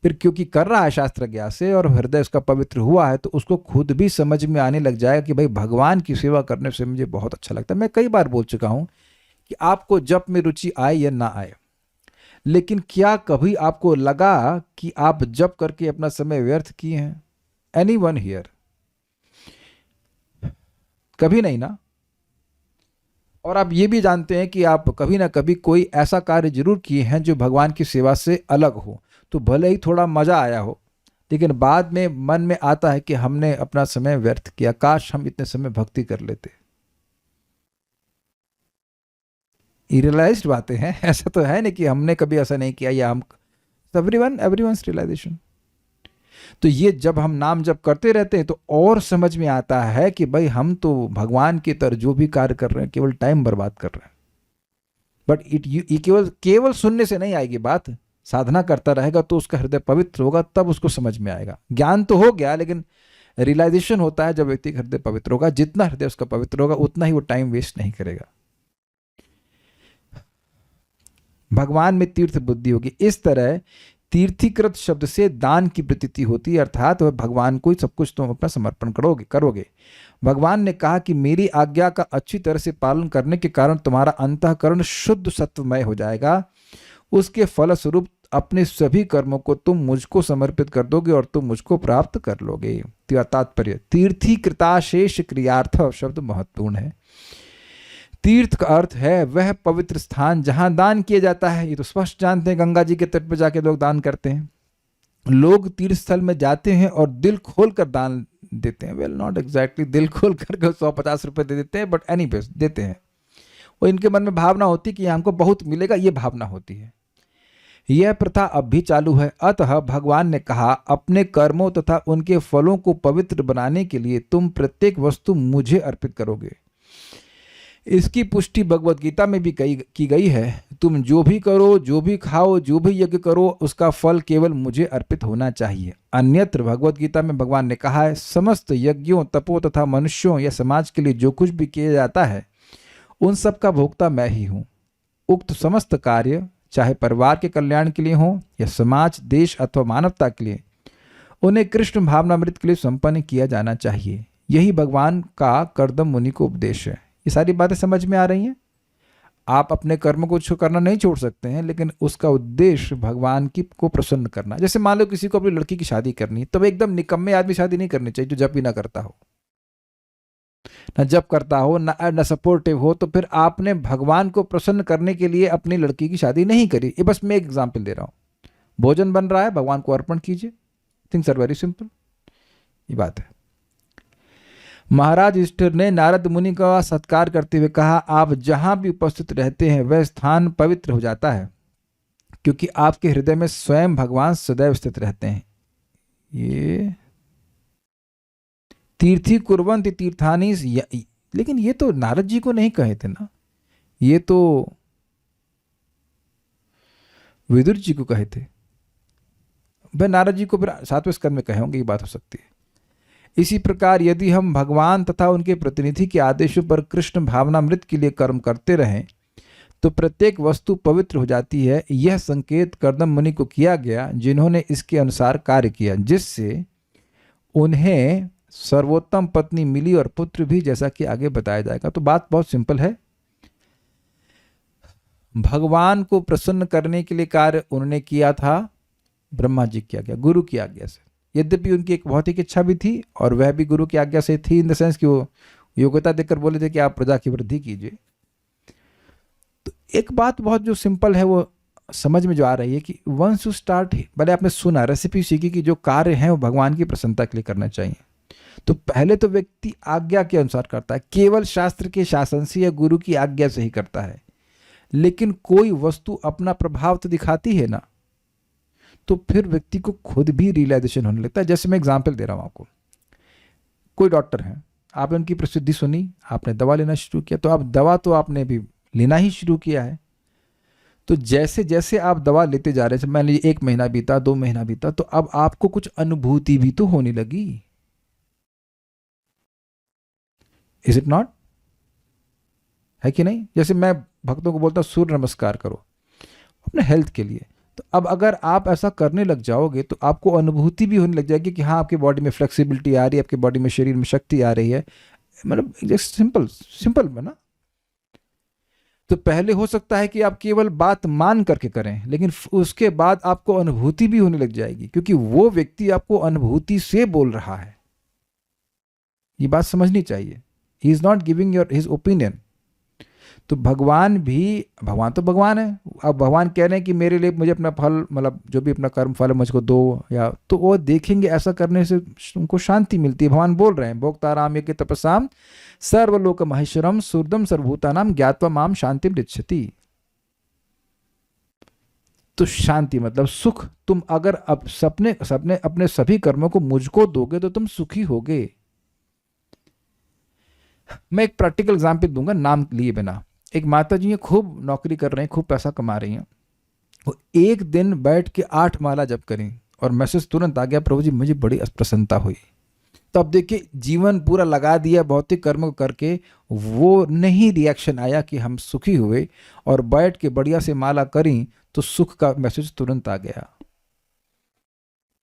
फिर क्योंकि कर रहा है शास्त्राज्ञा से और हृदय उसका पवित्र हुआ है तो उसको खुद भी समझ में आने लग जाएगा कि भाई भगवान की सेवा करने से मुझे बहुत अच्छा लगता है। मैं कई बार बोल चुका हूं कि आपको जप में रुचि आए या ना आए, लेकिन क्या कभी आपको लगा कि आप जप करके अपना समय व्यर्थ किए हैं? Anyone here? कभी नहीं ना। और आप ये भी जानते हैं कि आप कभी ना कभी कोई ऐसा कार्य जरूर किए हैं जो भगवान की सेवा से अलग हो, तो भले ही थोड़ा मजा आया हो, लेकिन बाद में मन में आता है कि हमने अपना समय व्यर्थ किया, काश हम इतने समय भक्ति कर लेते। रियलाइज्ड बातें हैं, ऐसा तो है नहीं कि हमने कभी ऐसा नहीं किया या हम, एवरीवन्स रियलाइजेशन। तो ये जब हम नाम जप करते रहते हैं तो और समझ में आता है कि भाई हम तो भगवान की तरह जो भी कार्य कर रहे हैं केवल टाइम बर्बाद कर रहे हैं। बट ये केवल सुनने से नहीं आएगी बात, साधना करता रहेगा तो उसका हृदय पवित्र होगा, तब उसको समझ में आएगा। ज्ञान तो हो गया लेकिन रियलाइजेशन होता है जब व्यक्ति का हृदय पवित्र होगा। जितना हृदय उसका पवित्र होगा उतना ही वो टाइम वेस्ट नहीं करेगा, भगवान में तीर्थ बुद्धि होगी। इस तरह तीर्थीकृत शब्द से दान की प्रतीति होती है, अर्थात वह भगवान को ही सब कुछ तुम अपना समर्पण करोगे। भगवान ने कहा कि मेरी आज्ञा का अच्छी तरह से पालन करने के कारण तुम्हारा अंतःकरण शुद्ध सत्वमय हो जाएगा। उसके फलस्वरूप अपने सभी कर्मों को तुम मुझको समर्पित कर दोगे और तुम मुझको प्राप्त कर लोगे। तात्पर्य, तीर्थीकृताशेष क्रियार्थ शब्द महत्वपूर्ण है। तीर्थ का अर्थ है वह पवित्र स्थान जहां दान किया जाता है। ये तो स्पष्ट जानते हैं, गंगा जी के तट पर जाके लोग दान करते हैं। लोग तीर्थ स्थल में जाते हैं और दिल खोल कर दान देते हैं। वेल, नॉट एग्जैक्टली दिल खोल कर 150 रुपये दे देते हैं, बट एनी देते हैं। वो इनके मन में भावना होती है कि हमको बहुत मिलेगा, ये भावना होती है। यह प्रथा अब भी चालू है। अतः भगवान ने कहा, अपने कर्मों तथा उनके फलों को पवित्र बनाने के लिए तुम प्रत्येक वस्तु मुझे अर्पित करोगे। इसकी पुष्टि भगवत गीता में भी की गई है। तुम जो भी करो, जो भी खाओ, जो भी यज्ञ करो, उसका फल केवल मुझे अर्पित होना चाहिए। अन्यत्र भगवत गीता में भगवान ने कहा है, समस्त यज्ञों, तपों तथा मनुष्यों या समाज के लिए जो कुछ भी किया जाता है उन सब का भोक्ता मैं ही हूँ। उक्त समस्त कार्य चाहे परिवार के कल्याण के लिए हो या समाज, देश अथवा मानवता के लिए, उन्हें कृष्ण भावनामृत के लिए संपन्न किया जाना चाहिए। यही भगवान का कर्दम मुनि को उपदेश है। ये सारी बातें समझ में आ रही हैं? आप अपने कर्म को करना नहीं छोड़ सकते हैं, लेकिन उसका उद्देश्य भगवान की को प्रसन्न करना। जैसे मान लो किसी को अपनी लड़की की शादी करनी है, तो एकदम निकम्मे आदमी शादी नहीं करनी चाहिए जो जब भी ना करता हो, ना जब करता हो, ना सपोर्टिव हो। तो फिर आपने भगवान को प्रसन्न करने के लिए अपनी लड़की की शादी नहीं करी। ये बस मैं एक एग्जाम्पल दे रहा हूँ। भोजन बन रहा है, भगवान को अर्पण कीजिए। थिंग्स आर वेरी सिंपल, ये बात है। महाराज युधिष्ठिर ने नारद मुनि का सत्कार करते हुए कहा, आप जहां भी उपस्थित रहते हैं वह स्थान पवित्र हो जाता है, क्योंकि आपके हृदय में स्वयं भगवान सदैव स्थित रहते हैं। ये तीर्थी कुर्वन्ति तीर्थानि, लेकिन ये तो नारद जी को नहीं कहे थे ना, ये तो विदुर जी को कहे थे। भाई नारद जी को फिर 7वें स्कंद में कहे होंगे, ये बात हो सकती है। इसी प्रकार यदि हम भगवान तथा उनके प्रतिनिधि के आदेशों पर कृष्ण भावनामृत के लिए कर्म करते रहें तो प्रत्येक वस्तु पवित्र हो जाती है। यह संकेत कर्दम मुनि को किया गया, जिन्होंने इसके अनुसार कार्य किया, जिससे उन्हें सर्वोत्तम पत्नी मिली और पुत्र भी, जैसा कि आगे बताया जाएगा। तो बात बहुत सिंपल है। भगवान को प्रसन्न करने के लिए कार्य उन्होंने किया था, ब्रह्मा जी की आज्ञा, गुरु की आज्ञा से। यद्यपि उनकी एक भौतिक इच्छा भी थी और वह भी गुरु की आज्ञा से थी, इन द सेंस कि वो योग्यता देकर बोले थे कि आप प्रजा की वृद्धि कीजिए। तो एक बात बहुत जो सिंपल है वो समझ में जो आ रही है कि वंस यू स्टार्ट, भले आपने सुना, रेसिपी सीखी कि जो कार्य है वो भगवान की प्रसन्नता के लिए करना चाहिए, तो पहले तो व्यक्ति आज्ञा के अनुसार करता है, केवल शास्त्र के शासन से या गुरु की आज्ञा से ही करता है। लेकिन कोई वस्तु अपना प्रभाव तो दिखाती है ना, तो फिर व्यक्ति को खुद भी रियलाइजेशन होने लगता है। जैसे मैं एग्जांपल दे रहा हूं आपको, कोई डॉक्टर है, आपने उनकी प्रसिद्धि सुनी, आपने दवा लेना शुरू किया, तो अब दवा तो आपने भी लेना ही शुरू किया है। तो जैसे जैसे आप दवा लेते जा रहे हैं, मान लीजिए 1 महीना बीता, 2 महीना बीता, तो अब आपको कुछ अनुभूति भी तो होने लगी। Is it not? है कि नहीं? जैसे मैं भक्तों को बोलता हूं सूर्य नमस्कार करो अपने हेल्थ के लिए, तो अब अगर आप ऐसा करने लग जाओगे तो आपको अनुभूति भी होने लग जाएगी कि हाँ, आपकी बॉडी में फ्लेक्सिबिलिटी आ रही है, आपकी बॉडी में, शरीर में शक्ति आ रही है। मतलब सिंपल बना। तो पहले हो सकता है कि आप केवल बात मान करके करें, लेकिन उसके बाद आपको अनुभूति भी होने लग जाएगी, क्योंकि वो व्यक्ति आपको अनुभूति से बोल रहा है। ये बात समझनी चाहिए। He is not giving his opinion. तो भगवान तो भगवान है। अब भगवान कह रहे हैं कि मेरे लिए, मुझे अपना फल, मतलब जो भी अपना कर्म फल है मुझको दो, या तो वो देखेंगे। ऐसा करने से उनको शांति मिलती है। भगवान बोल रहे हैं, भोक्ताराम यज्ञ तपसाम सर्वलोक महेश्वरम सुरदम सर्वभूतानाम ज्ञात्वा माम शांतिम ऋच्छति। तो शांति मतलब सुख। तुम अगर अब सपने सपने अपने सभी कर्मों को मुझको दोगे तो तुम सुखी होगे। मैं एक प्रैक्टिकल एग्जाम्पल दूंगा नाम लिए बिना। एक माता जी हैं, खूब नौकरी कर रही हैं, खूब पैसा कमा रही हैं। वो एक दिन बैठ के 8 माला जप करी और मैसेज तुरंत आ गया, प्रभु जी मुझे बड़ी प्रसन्नता हुई। तो अब देखिए, जीवन पूरा लगा दिया भौतिक कर्म को करके, वो नहीं रिएक्शन आया कि हम सुखी हुए, और बैठ के बढ़िया से माला करी तो सुख का मैसेज तुरंत आ गया।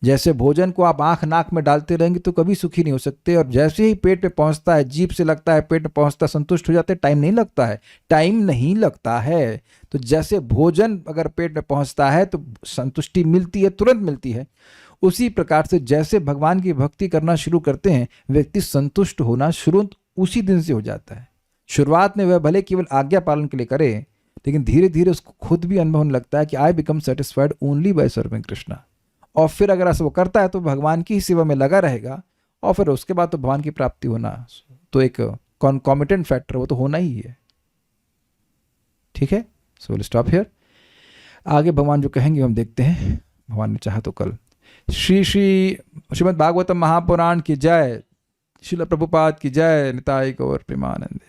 जैसे भोजन को आप आंख नाक में डालते रहेंगे तो कभी सुखी नहीं हो सकते, और जैसे ही पेट पे पहुंचता है, जीभ से लगता है, पेट में पहुंचता है, संतुष्ट हो जाते हैं, टाइम नहीं लगता है, टाइम नहीं लगता है। तो जैसे भोजन अगर पेट में पहुंचता है तो संतुष्टि मिलती है, तुरंत मिलती है, उसी प्रकार से जैसे भगवान की भक्ति करना शुरू करते हैं, व्यक्ति संतुष्ट होना शुरू उसी दिन से हो जाता है। शुरुआत में वह भले केवल आज्ञा पालन के लिए करे, लेकिन धीरे धीरे उसको खुद भी अनुभव होने लगता है कि I become satisfied only by serving Krishna. और फिर अगर ऐसा वो करता है तो भगवान की सेवा में लगा रहेगा, और फिर उसके बाद तो भगवान की प्राप्ति होना तो एक कॉन्कॉमिटेंट फैक्टर, वो तो होना ही है। ठीक है, सो विल स्टॉप हियर। आगे भगवान जो कहेंगे हम देखते हैं, भगवान ने चाहा तो कल। श्रीमद् भागवतम महापुराण की जय, श्रील प्रभुपाद की जय, निताई गौर प्रेमानंद।